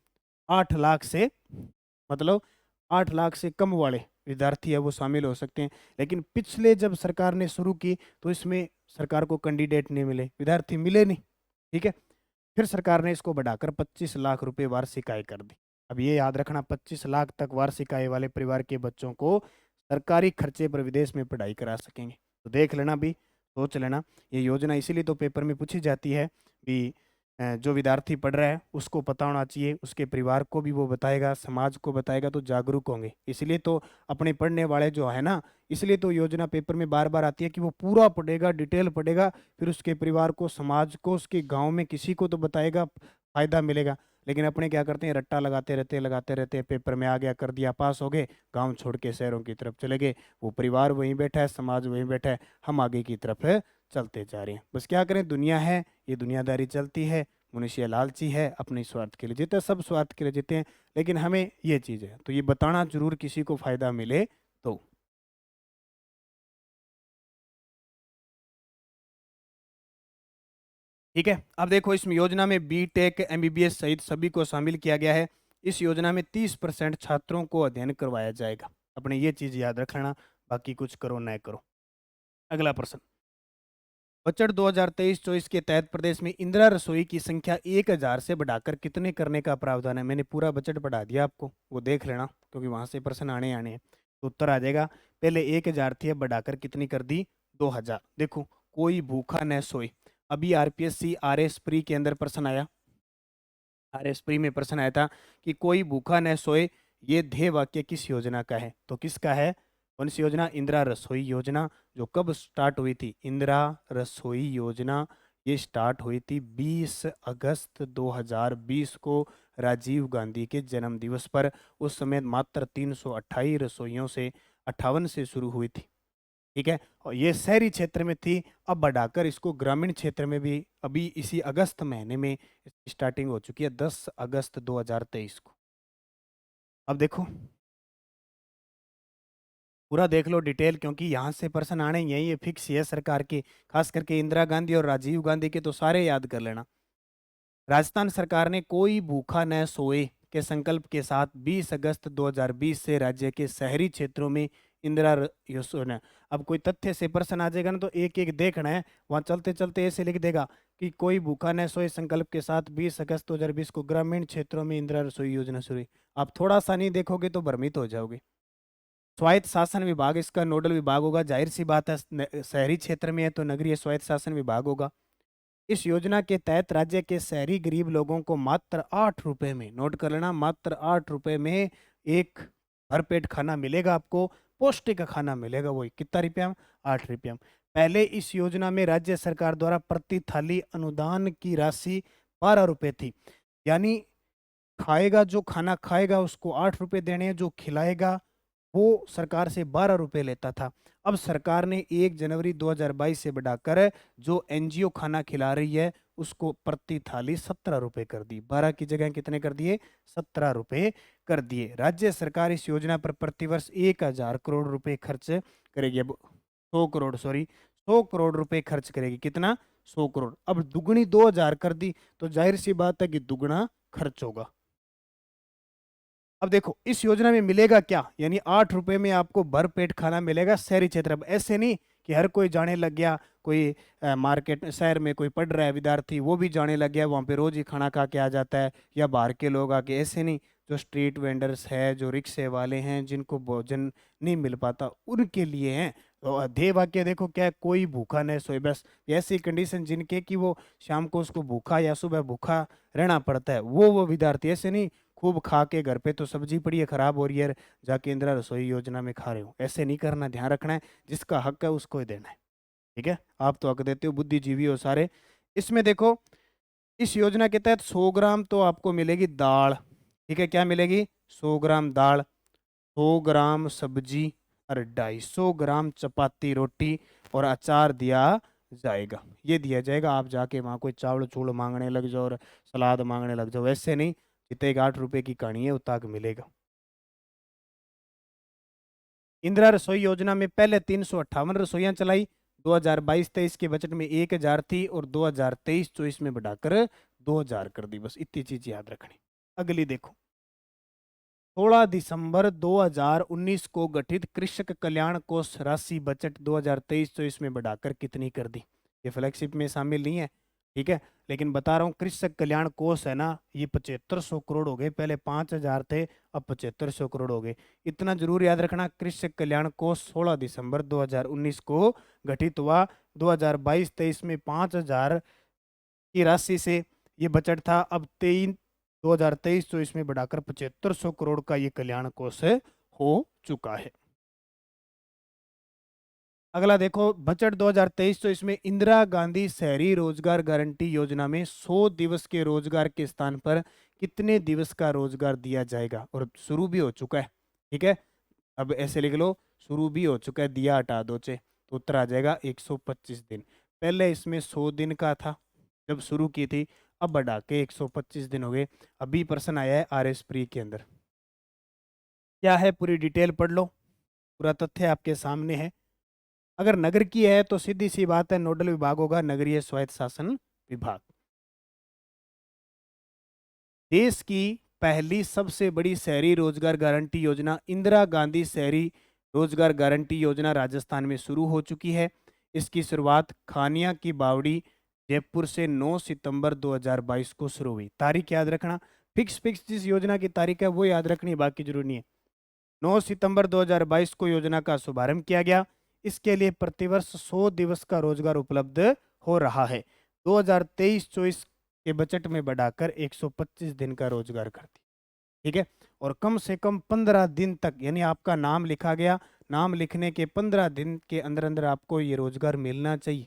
मतलब 8 लाख से कम वाले विद्यार्थी है वो शामिल हो सकते हैं। लेकिन पिछले जब सरकार ने शुरू की तो इसमें सरकार को कैंडिडेट नहीं मिले, विद्यार्थी मिले नहीं, ठीक है। फिर सरकार ने इसको बढ़ाकर 25 लाख रुपए वार्षिक आय कर दी। अब ये याद रखना, 25 लाख तक वार्षिक आय वाले परिवार के बच्चों को सरकारी खर्चे पर विदेश में पढ़ाई करा सकेंगे। तो देख लेना भी, सोच लेना, ये योजना इसीलिए तो पेपर में पूछी जाती है भी, जो विद्यार्थी पढ़ रहा है उसको पता होना चाहिए, उसके परिवार को भी वो बताएगा, समाज को बताएगा, तो जागरूक होंगे। इसलिए तो अपने पढ़ने वाले जो है ना, इसलिए तो योजना पेपर में बार बार आती है कि वो पूरा पढ़ेगा, डिटेल पढ़ेगा, फिर उसके परिवार को, समाज को, उसके गांव में किसी को तो बताएगा, फायदा मिलेगा। लेकिन अपने क्या करते हैं, रट्टा लगाते रहते हैं, पेपर में आ गया, कर दिया, पास हो गए, गांव छोड़ के शहरों की तरफ चले गए। वो परिवार वहीं बैठा है, समाज वहीं बैठा है, हम आगे की तरफ चलते जा रहे हैं। बस क्या करें, दुनिया है, ये दुनियादारी चलती है। मनुष्य लालची है, अपने स्वार्थ के लिए जीते, सब स्वार्थ के लिए जीते हैं। लेकिन हमें ये चीज़ है, तो ये बताना जरूर, किसी को फायदा मिले तो। ठीक है, अब देखो, इस योजना में बीटेक, एमबीबीएस सहित सभी को शामिल किया गया है। इस योजना में 30% छात्रों को अध्ययन करवाया जाएगा। अपने ये चीज़ याद रख लेना, बाकी कुछ करो न करो। अगला प्रश्न, बजट 2023-24 के तहत प्रदेश में इंदिरा रसोई की संख्या 1000 से बढ़ाकर कितने करने का प्रावधान है? मैंने पूरा बजट बढ़ा दिया आपको, वो देख लेना, क्योंकि वहां से प्रश्न आने आने हैं। तो उत्तर आ जाएगा, पहले 1000 थी, अब बढ़ाकर कितनी कर दी? 2000। देखो, कोई भूखा न सोए, अभी आरपीएससी आरएस प्री के अंदर प्रश्न आया, आरएस प्री में प्रश्न आया था कि कोई भूखा न सोए, ये ध्येय वाक्य किस योजना का है? तो किसका है? कौन सी योजना? इंदिरा रसोई योजना। जो कब स्टार्ट हुई थी? इंदिरा रसोई योजना ये स्टार्ट हुई थी 20 अगस्त 2020 को, राजीव गांधी के जन्म दिवस पर। उस समय मात्र 328 रसोइयों से 58 से शुरू हुई थी। ठीक है, और ये शहरी क्षेत्र में थी, अब बढ़ाकर इसको ग्रामीण क्षेत्र में भी अभी इसी अगस्त महीने में स्टार्टिंग हो चुकी है, 10 अगस्त 2023 को। अब देखो, पूरा देख लो डिटेल, क्योंकि यहाँ से प्रश्न आने यही है, फिक्स है सरकार की, खास करके इंदिरा गांधी और राजीव गांधी के तो सारे याद कर लेना। राजस्थान सरकार ने कोई भूखा न सोए के संकल्प के साथ 20 अगस्त 2020 से राज्य के शहरी क्षेत्रों में इंदिरा योजना। अब कोई तथ्य से प्रश्न आ जाएगा ना, तो एक एक देखना है, वहां चलते चलते ऐसे लिख देगा कि कोई भूखा न सोए संकल्प के साथ 20 अगस्त 2020 को ग्रामीण क्षेत्रों में इंदिरा रसोई योजना शुरू हुई। आप थोड़ा सा नहीं देखोगे तो भ्रमित हो जाओगे। स्वायत्त शासन विभाग इसका नोडल विभाग होगा, जाहिर सी बात है, शहरी क्षेत्र में है तो नगरीय स्वायत्त शासन विभाग होगा। इस योजना के तहत राज्य के शहरी गरीब लोगों को मात्र 8 रुपए में, नोट कर लेना, मात्र 8 रुपए में एक भरपेट खाना मिलेगा आपको, पौष्टिक खाना मिलेगा। वही कितना रुपया में? 8 रुपया में। पहले इस योजना में राज्य सरकार द्वारा प्रति थाली अनुदान की राशि 12 रुपए थी, यानी खाएगा, जो खाना खाएगा उसको 8 रुपए देने हैं, जो खिलाएगा वो सरकार से 12 रुपए लेता था। अब सरकार ने 1 जनवरी 2022 से बढ़ाकर जो एनजीओ खाना खिला रही है उसको प्रति थाली 17 रुपए कर दी, 12 की जगह कितने कर दिए? 17 रुपए कर दिए। राज्य सरकार इस योजना पर प्रतिवर्ष 1000 करोड़ रुपए खर्च करेगी। अब 100 करोड़, सॉरी, 100 करोड़ रुपए खर्च करेगी। कितना? 100 करोड़। अब दुगनी 2000 कर दी, तो जाहिर सी बात है कि दुगना खर्च होगा। अब देखो, इस योजना में मिलेगा क्या, यानी 8 रुपए में आपको भरपेट खाना मिलेगा शहरी क्षेत्र में। ऐसे नहीं कि हर कोई जाने लग गया, कोई मार्केट शहर में कोई पढ़ रहा है विद्यार्थी, वो भी जाने लग गया, वहाँ पे रोज ही खाना खा के आ जाता है, या बाहर के लोग आके। ऐसे नहीं, जो स्ट्रीट वेंडर्स है, जो रिक्शे वाले हैं, जिनको भोजन नहीं मिल पाता, उनके लिए हैं। तो ध्येय वाक्य देखो क्या है? कोई भूखा न सोए। बस ऐसी कंडीशन जिनके कि वो शाम को उसको भूखा या सुबह भूखा रहना पड़ता है, वो विद्यार्थी। ऐसे नहीं खूब खा के घर पे तो सब्जी पड़ी है खराब हो रही है, जाके इंदिरा रसोई योजना में खा रहे हो, ऐसे नहीं करना, ध्यान रखना है, जिसका हक है उसको ही देना है। ठीक है, आप तो हक देते हो, बुद्धिजीवी हो सारे। इसमें देखो, इस योजना के तहत 100 ग्राम तो आपको मिलेगी दाल। ठीक है, क्या मिलेगी? 100 ग्राम दाल, 100 ग्राम सब्जी और 250 ग्राम चपाती रोटी और अचार दिया जाएगा। ये दिया जाएगा। आप जाके वहाँ कोई चावल चूड़ मांगने लग जाओ और सलाद मांगने लग जाओ, ऐसे नहीं। जितने 8 रुपए की कहानी है उतना मिलेगा। इंदिरा रसोई योजना में पहले 358 रसोइयां चलाई, 2022-23 के बजट में 1000 थी, और 2023-24 में बढ़ाकर 2000 कर दी। बस इतनी चीज याद रखनी। अगली देखो, 16 दिसंबर 2019 को गठित कृषक कल्याण कोष राशि बजट 2023-24 में बढ़ाकर कितनी कर दी? ये फ्लैगशिप में शामिल नहीं है, ठीक है, लेकिन बता रहा हूँ, कृषक कल्याण कोष है ना, ये 7500 करोड़ हो गए, पहले 5000 थे, अब 7500 करोड़ हो गए। इतना जरूर याद रखना, कृषक कल्याण कोष 16 दिसंबर 2019 को गठित हुआ। 2022-23 में 5000 की राशि से ये बजट था। अब 2023-24 में बढ़ाकर 7500 करोड़ का ये कल्याण कोष हो चुका है। अगला देखो बजट 2023-24 में इंदिरा गांधी शहरी रोजगार गारंटी योजना में 100 दिवस के रोजगार के स्थान पर कितने दिवस का रोजगार दिया जाएगा, और शुरू भी हो चुका है। ठीक है, अब ऐसे लिख लो, शुरू भी हो चुका है, दिया हटा दो चे, तो उत्तर आ जाएगा 125 दिन। पहले इसमें 100 दिन का था जब शुरू की थी, अब बढ़ा के 125 दिन हो गए। अभी प्रश्न आया है RS प्री के अंदर, क्या है पूरी डिटेल पढ़ लो, पूरा तथ्य आपके सामने है। अगर नगर की है तो सीधी सी बात है, नोडल विभाग होगा नगरीय स्वायत्त शासन विभाग। देश की पहली सबसे बड़ी शहरी रोजगार गारंटी योजना इंदिरा गांधी शहरी रोजगार गारंटी योजना राजस्थान में शुरू हो चुकी है। इसकी शुरुआत खानिया की बावड़ी जयपुर से 9 सितंबर 2022 को शुरू हुई। तारीख याद रखना, फिक्स जिस योजना की तारीख है वो याद रखनी, बाकी जरूरी नहीं है। 9 सितंबर 2022 को योजना का शुभारंभ किया गया। इसके लिए प्रतिवर्ष 100 दिवस का रोजगार उपलब्ध हो रहा है। 2023-24 के बजट में बढ़ाकर 125 दिन का रोजगार कर दी। ठीक है, और कम से कम 15 दिन तक, यानी आपका नाम लिखा गया, नाम लिखने के 15 दिन के अंदर अंदर आपको ये रोजगार मिलना चाहिए।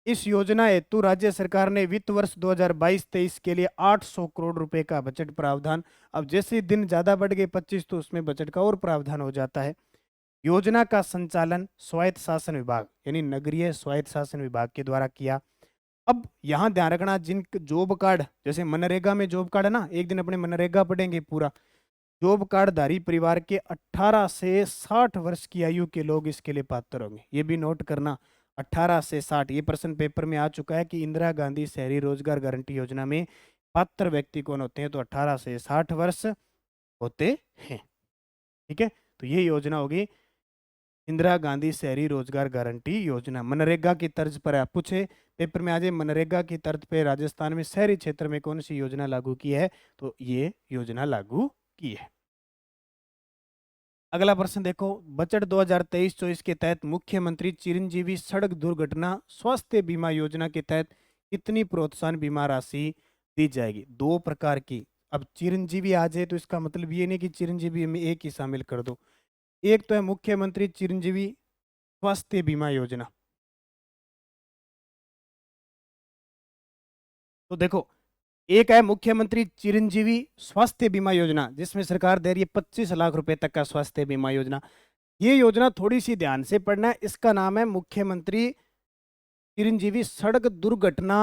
इस योजना हेतु राज्य सरकार ने वित्त वर्ष 2022-23 के लिए 800 करोड़ रुपए का बजट प्रावधान। अब जैसे दिन ज्यादा बढ़ गए 25, तो उसमें बजट का और प्रावधान हो जाता है। योजना का संचालन स्वायत्त शासन विभाग यानी नगरीय स्वायत्त शासन विभाग के द्वारा किया। अब यहाँ ध्यान रखना, जिन जॉब कार्ड, जैसे मनरेगा में जॉब कार्ड है ना, एक दिन अपने मनरेगा पढ़ेंगे पूरा, जॉब कार्ड धारी परिवार के 18 से 60 वर्ष की आयु के लोग इसके लिए पात्र होंगे। ये भी नोट करना, 18 से 60। ये प्रश्न पेपर में आ चुका है कि इंदिरा गांधी शहरी रोजगार गारंटी योजना में पात्र व्यक्ति कौन होते हैं, तो 18 से 60 वर्ष होते हैं। ठीक है, तो ये योजना होगी इंदिरा गांधी शहरी रोजगार गारंटी योजना। मनरेगा की तर्ज पर आप पूछे पेपर में आ जाए, मनरेगा की तर्ज पे राजस्थान में शहरी क्षेत्र में कौन सी योजना लागू की है, तो ये योजना लागू की है। अगला प्रश्न देखो, बजट 2023-24 के तहत मुख्यमंत्री चिरंजीवी सड़क दुर्घटना स्वास्थ्य बीमा योजना के तहत कितनी प्रोत्साहन बीमा राशि दी जाएगी? 2 प्रकार की। अब चिरंजीवी आ जाए तो इसका मतलब ये नहीं कि चिरंजीवी में एक ही शामिल कर दो। एक तो है मुख्यमंत्री चिरंजीवी स्वास्थ्य बीमा योजना। तो देखो, एक है मुख्यमंत्री चिरंजीवी स्वास्थ्य बीमा योजना, जिसमें सरकार दे रही है 25 लाख रुपए तक का स्वास्थ्य बीमा योजना। ये योजना थोड़ी सी ध्यान से पढ़ना है, इसका नाम है मुख्यमंत्री चिरंजीवी सड़क दुर्घटना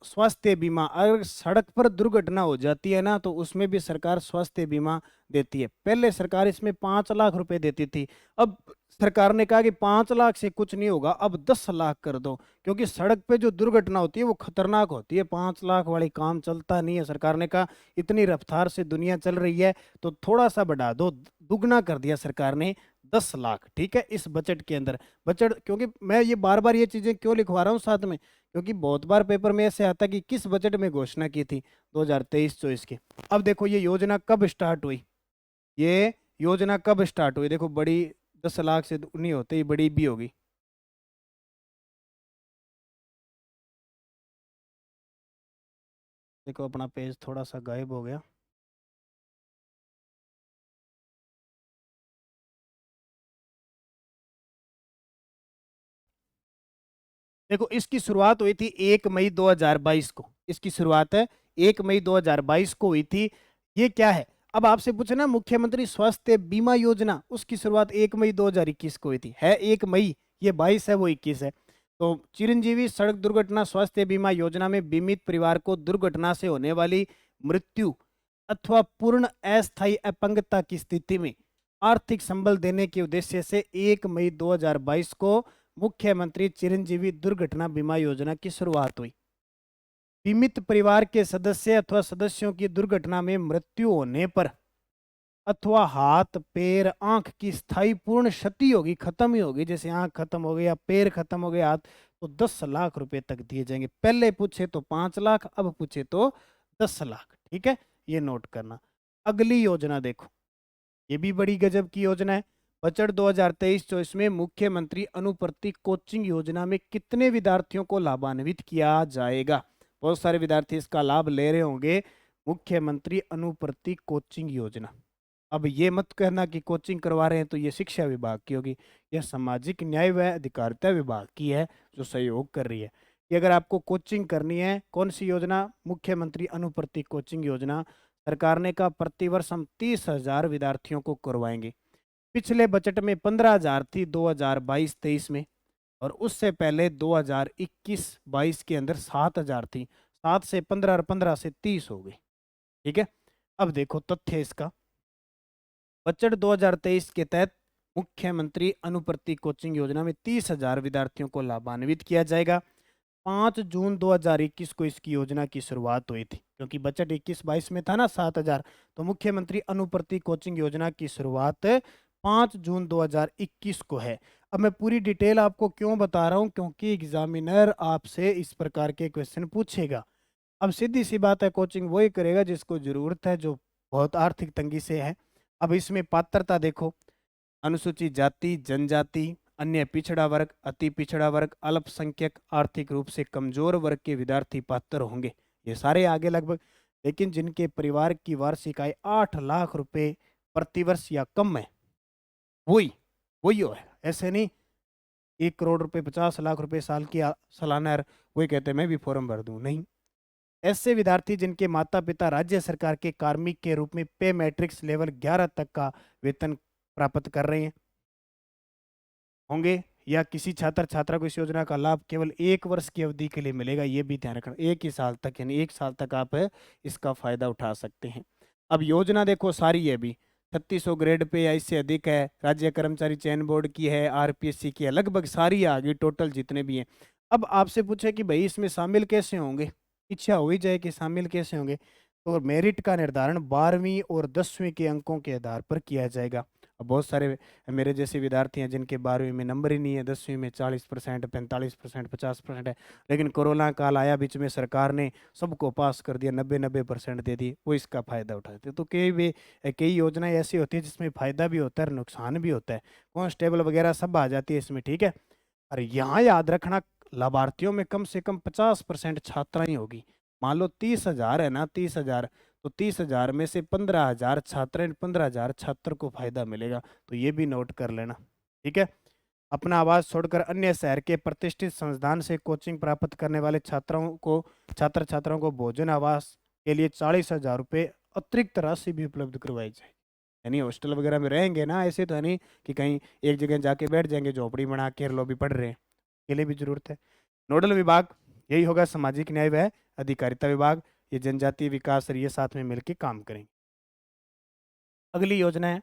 स्वास्थ्य बीमा। अगर सड़क पर दुर्घटना हो जाती है ना, तो उसमें भी सरकार स्वास्थ्य बीमा देती है। पहले सरकार इसमें 5 लाख रुपए देती थी, अब सरकार ने कहा कि 5 लाख से कुछ नहीं होगा, अब 10 लाख कर दो, क्योंकि सड़क पे जो दुर्घटना होती है वो खतरनाक होती है। 5 लाख वाली काम चलता नहीं है। सरकार ने कहा इतनी रफ्तार से दुनिया चल रही है तो थोड़ा सा बढ़ा दो, दुगना कर दिया सरकार ने, 10 लाख। ठीक है, इस बजट के अंदर। बजट, क्योंकि मैं ये बार बार ये चीजें क्यों लिखवा रहा हूँ साथ में, क्योंकि बहुत बार पेपर में ऐसे आता कि किस बजट में घोषणा की थी 2023-24 की। अब देखो ये योजना कब स्टार्ट हुई, ये योजना कब स्टार्ट हुई, देखो बड़ी 10 लाख से नहीं होते, ही बड़ी भी होगी। देखो अपना पेज थोड़ा सा गायब हो गया। देखो इसकी शुरुआत हुई थी 1 मई 2022 को, इसकी शुरुआत है 1 मई 2022 को हुई थी। ये क्या है, अब आपसे पूछे ना मुख्यमंत्री स्वास्थ्य बीमा योजना, उसकी शुरुआत 1 मई 2021 को हुई थी, है 1 मई, ये 22 है वो 21 है। तो चिरंजीवी सड़क दुर्घटना स्वास्थ्य बीमा योजना में बीमित परिवार को दुर्घटना से होने वाली मृत्यु अथवा पूर्ण अस्थायी अपंगता की स्थिति में आर्थिक संबल देने के उद्देश्य से 1 मई 2022 को मुख्यमंत्री चिरंजीवी दुर्घटना बीमा योजना की शुरुआत हुई। बीमित परिवार के सदस्य अथवा सदस्यों की दुर्घटना में मृत्यु होने पर अथवा हाथ पैर आंख की स्थायी पूर्ण क्षति होगी, खत्म ही होगी, जैसे आंख खत्म हो गया, पैर खत्म हो गया, हाथ, तो 10 लाख रुपए तक दिए जाएंगे। पहले पूछे तो 5 लाख, अब पूछे तो 10 लाख। ठीक है, ये नोट करना। अगली योजना देखो, ये भी बड़ी गजब की योजना है। बजट 2023-24 में मुख्यमंत्री अनुप्रति कोचिंग योजना में कितने विद्यार्थियों को लाभान्वित किया जाएगा? बहुत सारे विद्यार्थी इसका लाभ ले रहे होंगे। मुख्यमंत्री अनुप्रति कोचिंग योजना। अब ये मत कहना कि कोचिंग करवा रहे हैं तो ये शिक्षा विभाग की होगी, यह सामाजिक न्याय व अधिकारिता विभाग की है जो सहयोग कर रही है। कि अगर आपको कोचिंग करनी है, कौन सी योजना? मुख्यमंत्री अनुप्रति कोचिंग योजना। सरकार ने कहा प्रतिवर्ष हम 30,000 विद्यार्थियों को करवाएंगे। पिछले बजट में 15,000 थी 2022-23 में, और उससे पहले 2021-22 के अंदर 7,000 थी। 7 से 15 और 15 से 30 हो गई। ठीक है, अब देखो तथ्य इसका। बजट 2023 के तहत मुख्यमंत्री अनुप्रति कोचिंग योजना में 30,000 विद्यार्थियों को लाभान्वित किया जाएगा। 5 जून 2021 को इसकी योजना की शुरुआत हुई थी, क्योंकि बजट 21-22 में था ना 7,000, तो मुख्यमंत्री अनुप्रति कोचिंग योजना की शुरुआत 5 जून 2021 को है। अब मैं पूरी डिटेल आपको क्यों बता रहा हूं, क्योंकि एग्जामिनर आपसे इस प्रकार के क्वेश्चन पूछेगा। अब सीधी सी बात है, कोचिंग वही करेगा जिसको जरूरत है, जो बहुत आर्थिक तंगी से है। अब इसमें पात्रता देखो, अनुसूचित जाति, जनजाति, अन्य पिछड़ा वर्ग, अति पिछड़ा वर्ग, अल्पसंख्यक, आर्थिक रूप से कमजोर वर्ग के विद्यार्थी पात्र होंगे। ये सारे आगे लगभग, लेकिन जिनके परिवार की वार्षिक आय 8 लाख रुपए प्रतिवर्ष या कम है, वही वही है। ऐसे नहीं 1 करोड़ रुपए, 50 लाख रुपए साल की सालाना है, वही कहते हैं मैं भी फॉर्म भर दूं, नहीं। ऐसे विद्यार्थी जिनके माता पिता राज्य सरकार के कार्मिक के रूप में पे मैट्रिक्स लेवल 11 तक का वेतन प्राप्त कर रहे हैं होंगे, या किसी छात्र छात्रा को इस योजना का लाभ केवल 1 वर्ष की अवधि के लिए मिलेगा, ये भी ध्यान रखना। 1 ही साल तक, यानी 1 साल तक आप इसका फायदा उठा सकते हैं। अब योजना देखो सारी है भी 3600 ग्रेड पे या इससे अधिक है, राज्य कर्मचारी चयन बोर्ड की है, आरपीएससी की है, लगभग सारी आ गई टोटल जितने भी हैं। अब आपसे पूछे कि भाई इसमें शामिल कैसे होंगे, इच्छा हो ही जाए कि शामिल कैसे होंगे, तो मेरिट का निर्धारण 12वीं और 10वीं के अंकों के आधार पर किया जाएगा। अब बहुत सारे मेरे जैसे विद्यार्थी हैं जिनके 12वीं में नंबर ही नहीं है, 10वीं में 40%, 45%, 50% है, लेकिन कोरोना काल आया बीच में, सरकार ने सबको पास कर दिया, 90-90% दे दी, वो इसका फायदा उठाते। तो कई योजनाएं ऐसी होती है जिसमें फायदा भी होता है और नुकसान भी होता है, कांस्टेबल वगैरह सब आ जाती है इसमें। ठीक है, और यहाँ याद रखना लाभार्थियों में कम से कम 50% छात्राएं होगी। मान लो 30,000 है ना, 30,000, तो 30,000 में से 15,000 छात्र, 15,000 छात्र को फायदा मिलेगा, तो ये भी नोट कर लेना। ठीक है, अपना आवास छोड़कर अन्य शहर के प्रतिष्ठित संस्थान से कोचिंग प्राप्त करने वाले छात्र छात्राओं को भोजन आवास के लिए 40,000 रुपये अतिरिक्त राशि भी उपलब्ध करवाई जाए। यानी हॉस्टल वगैरह में रहेंगे ना, ऐसे तो है नहीं कि कहीं एक जगह जाके बैठ जाएंगे झोपड़ी बना के लॉबी पढ़ रहे हैं, के लिए भी जरूरत है। नोडल विभाग यही होगा सामाजिक न्याय व अधिकारिता विभाग, ये जनजातीय विकास और ये साथ में मिलकर काम करेंगे। अगली योजना है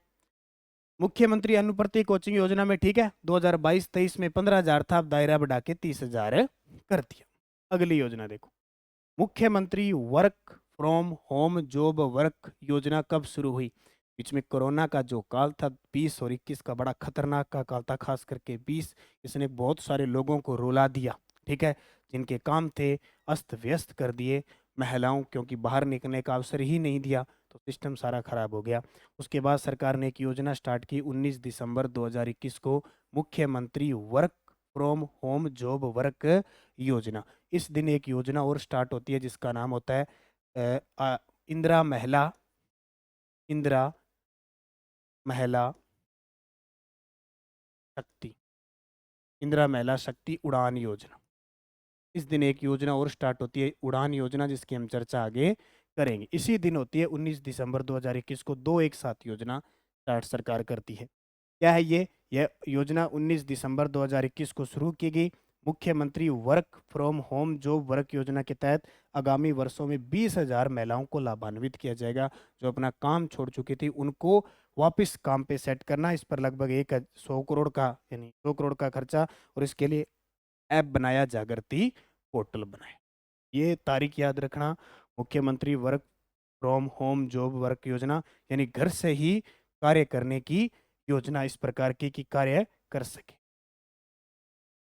मुख्यमंत्री अनुप्रति कोचिंग योजना में। ठीक है, 2022-23 में 15,000 था, अब दायरा बढ़ा के 30,000 कर दिया। अगली योजना देखो, मुख्यमंत्री work from home job work योजना कब शुरू हुई? बीच में कोरोना का जो काल था 20 और 21 का बड़ा खतरनाक का काल था, खास करके 20, इसने बहुत सारे लोगों को रुला दिया। ठीक है, जिनके काम थे अस्त व्यस्त कर दिए, महिलाओं क्योंकि बाहर निकलने का अवसर ही नहीं दिया, तो सिस्टम सारा खराब हो गया। उसके बाद सरकार ने एक योजना स्टार्ट की 19 दिसंबर 2021 को, मुख्यमंत्री work from home job work योजना। इस दिन एक योजना और स्टार्ट होती है जिसका नाम होता है इंदिरा महिला शक्ति, इंदिरा महिला शक्ति उड़ान योजना। इस दिन एक योजना और स्टार्ट होती है उड़ान योजना, जिसकी हम चर्चा आगे करेंगे। इसी दिन होती है 19 दिसंबर 2021 को, दो एक साथ योजना स्टार्ट सरकार करती है। क्या है ये? यह योजना 19 दिसंबर 2021 को शुरू की गई। मुख्यमंत्री work from home job work योजना के तहत आगामी वर्षों में 20,000 महिलाओं को लाभान्वित किया जाएगा, जो अपना काम छोड़ चुकी थी उनको वापस काम पे सेट करना। इस पर लगभग 100 करोड़ का, यानी 100 करोड़ का खर्चा, और इसके लिए ऐप बनाया, जागृति पोर्टल बनाए। ये तारीख याद रखना, मुख्यमंत्री work from home job work योजना, यानी घर से ही कार्य करने की योजना, इस प्रकार की कि कार्य कर सके।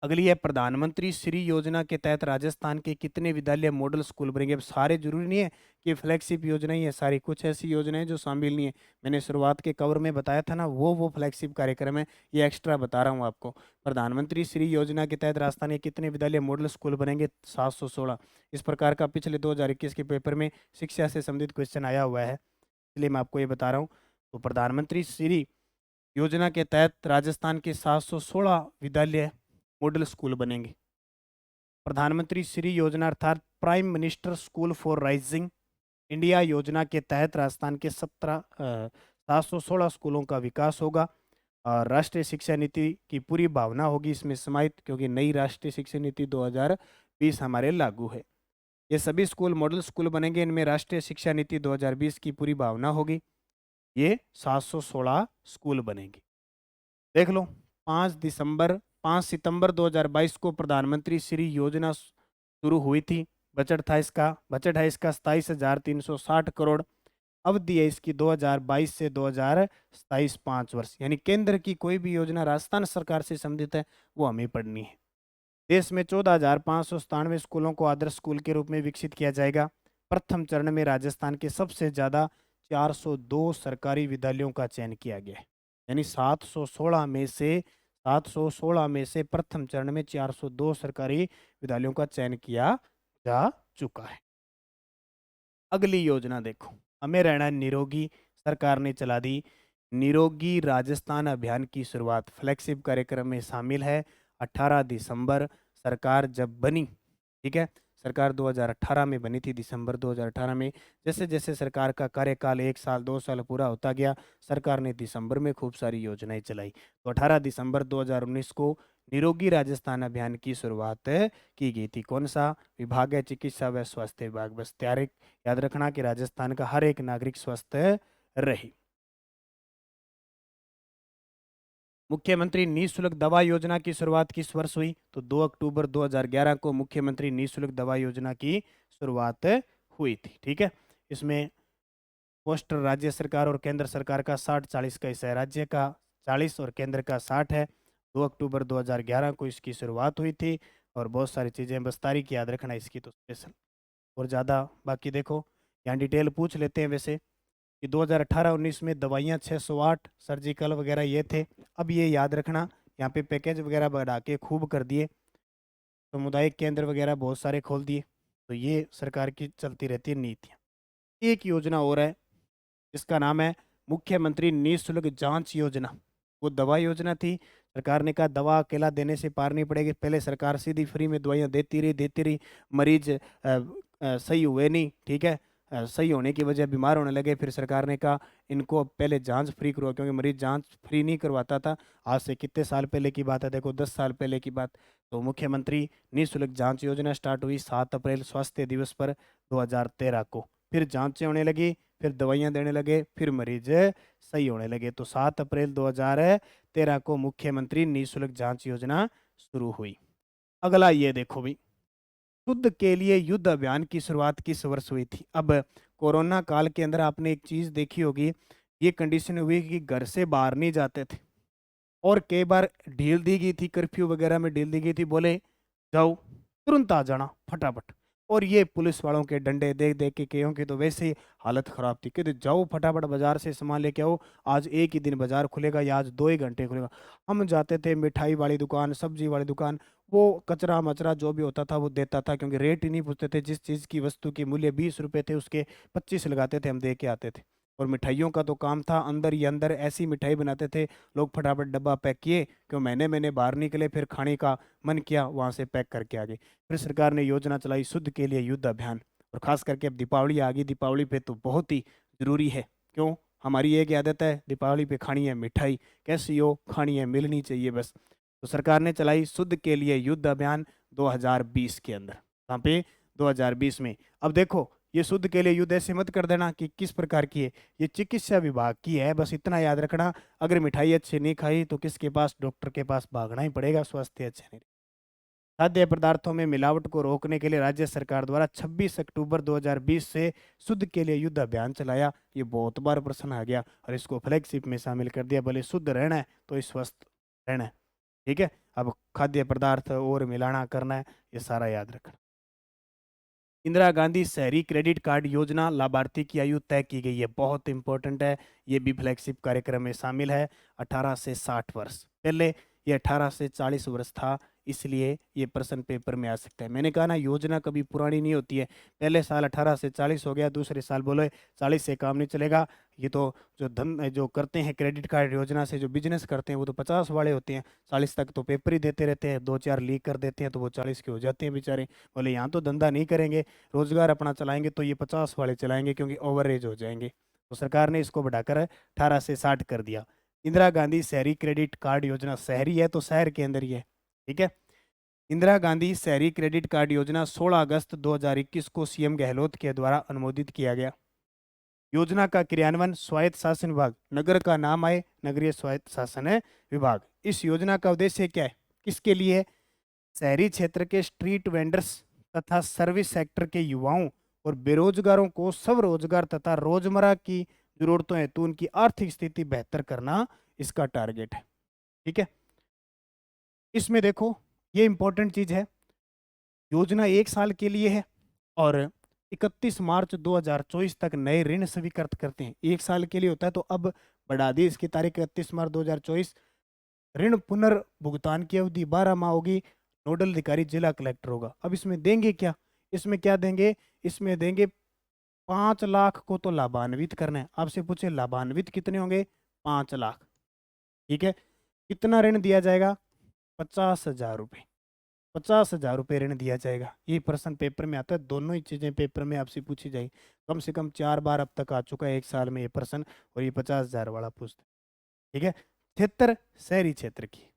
अगली है प्रधानमंत्री श्री योजना के तहत राजस्थान के कितने विद्यालय मॉडल स्कूल बनेंगे। अब सारे जरूरी नहीं है कि फ्लैगशिप योजना ही है सारी, कुछ ऐसी योजनाएं जो शामिल नहीं है। मैंने शुरुआत के कवर में बताया था ना, वो फ्लैगशिप कार्यक्रम है, ये एक्स्ट्रा बता रहा हूँ आपको। प्रधानमंत्री श्री योजना के तहत राजस्थान के कितने विद्यालय मॉडल स्कूल बनेंगे, 716। इस प्रकार का पिछले 2021 के पेपर में शिक्षा से संबंधित क्वेश्चन आया हुआ है, इसलिए मैं आपको ये बता रहा हूँ। तो प्रधानमंत्री श्री योजना के तहत राजस्थान के 716 विद्यालय मॉडल स्कूल बनेंगे। प्रधानमंत्री श्री योजना अर्थात prime minister school for rising India योजना के तहत राजस्थान के 716 स्कूलों का विकास होगा। और राष्ट्रीय शिक्षा नीति की पूरी भावना होगी इसमें समाहित, क्योंकि नई राष्ट्रीय शिक्षा नीति 2020 हमारे लागू है। ये सभी स्कूल मॉडल स्कूल बनेंगे, इनमें राष्ट्रीय शिक्षा नीति 2020 की पूरी भावना होगी। ये 716 स्कूल बनेंगे। देख लो, 5 सितंबर 2022 को प्रधानमंत्री श्री योजना शुरू हुई थी। बजट है इसका 27,360 करोड़। अवधि है इसकी 2022 से 2027, 5 वर्ष। यानी केंद्र की कोई भी योजना राजस्थान सरकार से संबंधित है वो हमें पढ़नी है। देश में 14,597 स्कूलों को आदर्श स्कूल के रूप में विकसित किया जाएगा। प्रथम चरण में राजस्थान के सबसे ज्यादा 402 सरकारी विद्यालयों का चयन किया गया है। यानी 716 में से प्रथम चरण में 402 सरकारी विद्यालयों का चयन किया जा चुका है। अगली योजना देखो, हमें रहना निरोगी। सरकार ने चला दी निरोगी राजस्थान अभियान की शुरुआत, फ्लैगशिप कार्यक्रम में शामिल है। 18 दिसंबर सरकार जब बनी, ठीक है, सरकार 2018 में बनी थी, दिसंबर 2018 में। जैसे जैसे सरकार का कार्यकाल 1 साल 2 साल पूरा होता गया, सरकार ने दिसंबर में खूब सारी योजनाएं चलाई। तो 18 दिसंबर 2019 को निरोगी राजस्थान अभियान की शुरुआत की गई थी। कौन सा विभाग है? चिकित्सा व स्वास्थ्य विभाग। बस तैयार याद रखना कि राजस्थान का हर एक नागरिक स्वस्थ रहे। मुख्यमंत्री निःशुल्क दवा योजना की शुरुआत किस वर्ष हुई? तो 2 अक्टूबर 2011 को मुख्यमंत्री निःशुल्क दवा योजना की शुरुआत हुई थी। ठीक है, इसमें पोस्टर राज्य सरकार और केंद्र सरकार का 60-40 का हिस्सा है। राज्य का 40 और केंद्र का 60 है। 2 अक्टूबर 2011 को इसकी शुरुआत हुई थी। और बहुत सारी चीज़ें, बस तारीख याद रखना इसकी तो स्पेशल। और ज़्यादा बाकी देखो, यहाँ डिटेल पूछ लेते हैं वैसे कि 2018-19 में दवाइयाँ 608 सर्जिकल वगैरह ये थे। अब ये याद रखना, यहाँ पे पैकेज वगैरह बढ़ा के खूब कर दिए, सामुदायिक केंद्र वगैरह बहुत सारे खोल दिए। तो ये सरकार की चलती रहती है नीतियाँ। एक योजना और है जिसका नाम है मुख्यमंत्री निःशुल्क जांच योजना। वो दवा योजना थी। सरकार ने कहा दवा अकेला देने से पार नहीं पड़ेगी। पहले सरकार सीधी फ्री में दवाइयाँ देती रही। मरीज सही हुए नहीं, ठीक है, सही होने की वजह बीमार होने लगे। फिर सरकार ने कहा इनको पहले जांच फ्री करवाओ, क्योंकि मरीज जांच फ्री नहीं करवाता था। आज से कितने साल पहले की बात है, देखो 10 साल पहले की बात। तो मुख्यमंत्री निःशुल्क जांच योजना स्टार्ट हुई 7 अप्रैल स्वास्थ्य दिवस पर 2013 को। फिर जांचें होने लगी, फिर दवाइयाँ देने लगे, फिर मरीज सही होने लगे। तो 7 अप्रैल 2013 को मुख्यमंत्री निःशुल्क जांच योजना शुरू हुई। अगला ये देखो भी, शुद्ध के लिए युद्ध अभियान की शुरुआत किस वर्ष हुई थी? अब कोरोना काल के अंदर आपने एक चीज देखी होगी, ये कंडीशन हुई कि घर से बाहर नहीं जाते थे और कई बार ढील दी गई थी, कर्फ्यू वगैरह में ढील दी गई थी, बोले जाओ तुरंत आ जाना फटाफट। और ये पुलिस वालों के डंडे देख देख के कईयों की तो वैसे ही हालत खराब थी, कहते जाओ फटाफट बाजार से सामान लेके आओ, आज एक ही दिन बाजार खुलेगा या आज 2 ही घंटे खुलेगा। हम जाते थे मिठाई वाली दुकान, सब्जी वाली दुकान, वो कचरा मचरा जो भी होता था वो देता था, क्योंकि रेट ही नहीं पूछते थे। जिस चीज़ की वस्तु की मूल्य 20 रुपए थे उसके 25 लगाते थे, हम दे के आते थे। और मिठाइयों का तो काम था, अंदर ही अंदर ऐसी मिठाई बनाते थे लोग, फटाफट डब्बा पैक किए, क्यों महीने महीने बाहर निकले, फिर खाने का मन किया वहाँ से पैक करके आ गए। फिर सरकार ने योजना चलाई शुद्ध के लिए युद्ध अभियान। और खास करके अब दीपावली आ गई, दीपावली पे तो बहुत ही जरूरी है। क्यों? हमारी एक आदत है दीपावली पे खानी है मिठाई, कैसी हो खानी है, मिलनी चाहिए बस। तो सरकार ने चलाई शुद्ध के लिए युद्ध अभियान 2020 के अंदर। कहाँ पे? 2020 में। अब देखो, ये शुद्ध के लिए युद्ध ऐसे मत कर देना कि किस प्रकार की है, ये चिकित्सा विभाग की है, बस इतना याद रखना। अगर मिठाई अच्छी नहीं खाई तो किसके पास? डॉक्टर के पास भागना ही पड़ेगा, स्वास्थ्य अच्छा नहीं। खाद्य पदार्थों में मिलावट को रोकने के लिए राज्य सरकार द्वारा 26 अक्टूबर 2020 से शुद्ध के लिए युद्ध अभियान चलाया। ये बहुत बार प्रश्न आ गया और इसको फ्लैगशिप में शामिल कर दिया। भले शुद्ध रहना है तो स्वस्थ रहना है। ठीक है, अब खाद्य पदार्थ और मिलाना करना है, ये सारा याद रखना। इंदिरा गांधी शहरी क्रेडिट कार्ड योजना, लाभार्थी की आयु तय की गई है, बहुत इंपॉर्टेंट है। ये भी फ्लैगशिप कार्यक्रम में शामिल है। 18 से 60 वर्ष, पहले ये 18 से 40 वर्ष था, इसलिए ये प्रश्न पेपर में आ सकता है। मैंने कहा ना, योजना कभी पुरानी नहीं होती है। पहले साल 18 से 40 हो गया, दूसरे साल बोले 40 से काम नहीं चलेगा। ये तो जो करते हैं क्रेडिट कार्ड योजना से, जो बिजनेस करते हैं, वो तो 50 वाले होते हैं। 40 तक तो पेपर ही देते रहते हैं, 2-4 लीक कर देते हैं, तो वो 40 के हो जाते हैं बेचारे। बोले यहाँ तो धंधा नहीं करेंगे, रोजगार अपना चलाएंगे, तो ये 50 वाले चलाएंगे, क्योंकि ओवर एज हो जाएंगे। तो सरकार ने इसको बढ़ाकर 18 से 60 कर दिया। इंदिरा गांधी शहरी क्रेडिट कार्ड योजना, शहरी है तो शहर के अंदर ही है, ठीक है। इंदिरा गांधी शहरी क्रेडिट कार्ड योजना 16 अगस्त 2021 को सीएम गहलोत के द्वारा अनुमोदित किया गया। योजना का क्रियान्वयन स्वायत्त शासन विभाग, नगर का नाम आए, नगरीय स्वायत्त शासन है विभाग। इस योजना का उद्देश्य क्या है, किसके लिए है? शहरी क्षेत्र के स्ट्रीट वेंडर्स तथा सर्विस सेक्टर के युवाओं और बेरोजगारों को स्वरोजगार तथा रोजमर्रा की जरूरतों हेतु उनकी आर्थिक स्थिति बेहतर करना इसका टारगेट है, ठीक है। इसमें देखो, ये इंपॉर्टेंट चीज है, योजना 1 साल के लिए है और 31 मार्च 2024 तक नए ऋण स्वीकृत करते हैं। 1 साल के लिए होता है, तो अब बढ़ा दी इसकी तारीख 31 मार्च 2024। ऋण पुनर्भुगतान की अवधि 12 माह होगी। नोडल अधिकारी जिला कलेक्टर होगा। अब इसमें देंगे क्या, इसमें क्या देंगे, इसमें देंगे 5 लाख को तो लाभान्वित करना है। आपसे पूछे लाभान्वित कितने होंगे, 5 लाख, ठीक है। कितना ऋण दिया जाएगा, 50,000 रुपये। 50,000 रुपये ऋण दिया जाएगा। ये प्रश्न पेपर में आता है, दोनों ही चीजें पेपर में आपसे पूछी जाएगी। कम से कम 4 बार अब तक आ चुका है 1 साल में ये प्रश्न, और ये 50,000 वाला पूछता है, ठीक है। क्षेत्र, शहरी क्षेत्र की।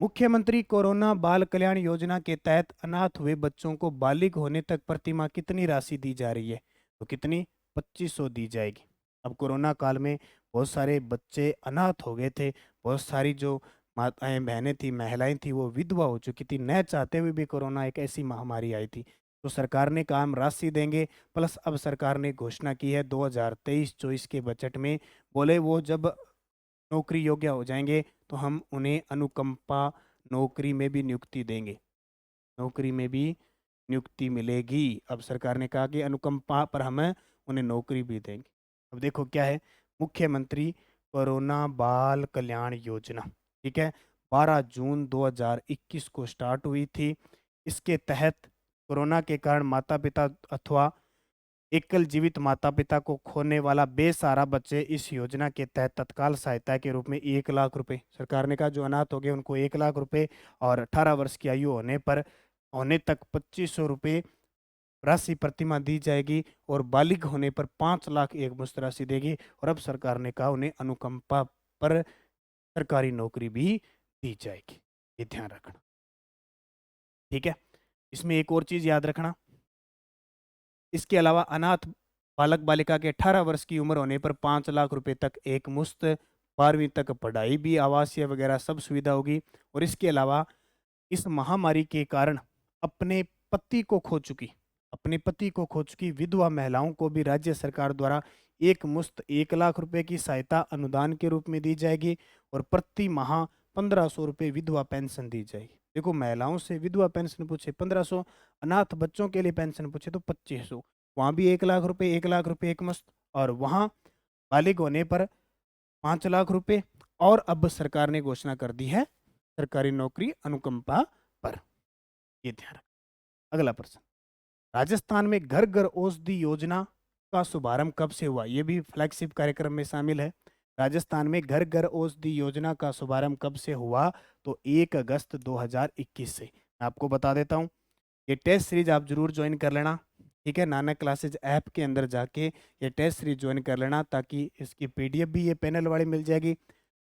मुख्यमंत्री कोरोना बाल कल्याण योजना के तहत अनाथ हुए बच्चों को बालिग होने तक प्रतिमाह कितनी राशि दी जा रही है, तो कितनी, 2500 दी जाएगी। अब कोरोना काल में बहुत सारे बच्चे अनाथ हो गए थे, बहुत सारी जो माताएं बहनें थी, महिलाएं थी, वो विधवा हो चुकी थी, न चाहते हुए भी। कोरोना एक ऐसी महामारी आई थी, तो सरकार ने कहा हम राशि देंगे। प्लस अब सरकार ने घोषणा की है 2023-24 के बजट में, बोले वो जब नौकरी योग्य हो जाएंगे तो हम उन्हें अनुकंपा नौकरी में भी नियुक्ति देंगे, नौकरी में भी नियुक्ति मिलेगी। अब सरकार ने कहा कि अनुकंपा पर हम उन्हें नौकरी भी देंगे। अब देखो क्या है, मुख्यमंत्री कोरोना बाल कल्याण योजना, ठीक है, 12 जून 2021 को स्टार्ट हुई थी। इसके तहत कोरोना के कारण माता पिता अथवा एकल जीवित माता पिता को खोने वाला बेसहारा बच्चे इस योजना के तहत तत्काल सहायता के रूप में 1 लाख रुपए, सरकार ने कहा जो अनाथ हो गए उनको 1 लाख रुपए, और 18 वर्ष की आयु होने तक 2500 रुपये राशि प्रतिमाह दी जाएगी, और बालिग होने पर 5 लाख एक मुश्त राशि देगी। और अब सरकार ने कहा उन्हें अनुकंपा पर सरकारी नौकरी भी दी जाएगी, ये ध्यान रखना, ठीक है। इसमें एक और चीज याद रखना, इसके अलावा अनाथ बालक बालिका के 18 वर्ष की उम्र होने पर 5 लाख रुपए तक एक मुश्त 12वीं तक पढ़ाई भी, आवासीय वगैरह सब सुविधा होगी। और इसके अलावा इस महामारी के कारण अपने पति को खो चुकी अपने पति को खो चुकी विधवा महिलाओं को भी राज्य सरकार द्वारा एक मुश्त 1 लाख रुपए की सहायता अनुदान के रूप में दी जाएगी, और प्रति माह 1500 रुपये विधवा पेंशन दी जाएगी। देखो, महिलाओं से विधवा पेंशन पूछे 1500, अनाथ बच्चों के लिए पेंशन पूछे तो 2500। वहाँ भी 1 लाख रुपए, 1 लाख रुपए एक मुश्त, और वहाँ बालिग होने पर 5 लाख रुपए। और अब सरकार ने घोषणा कर दी है सरकारी नौकरी अनुकंपा पर, ये ध्यान रख। अगला प्रश्न, राजस्थान में घर घर औषधि योजना का शुभारंभ कब से हुआ? ये भी फ्लैगशिप कार्यक्रम में शामिल है। राजस्थान में घर घर औषधि योजना का शुभारंभ कब से हुआ? तो 1 अगस्त 2021 से। मैं आपको बता देता हूँ, ये टेस्ट सीरीज आप जरूर ज्वाइन कर लेना, ठीक है। नानक क्लासेज ऐप के अंदर जाके ये टेस्ट सीरीज ज्वाइन कर लेना, ताकि इसकी पीडीएफ भी ये पैनल वाली मिल जाएगी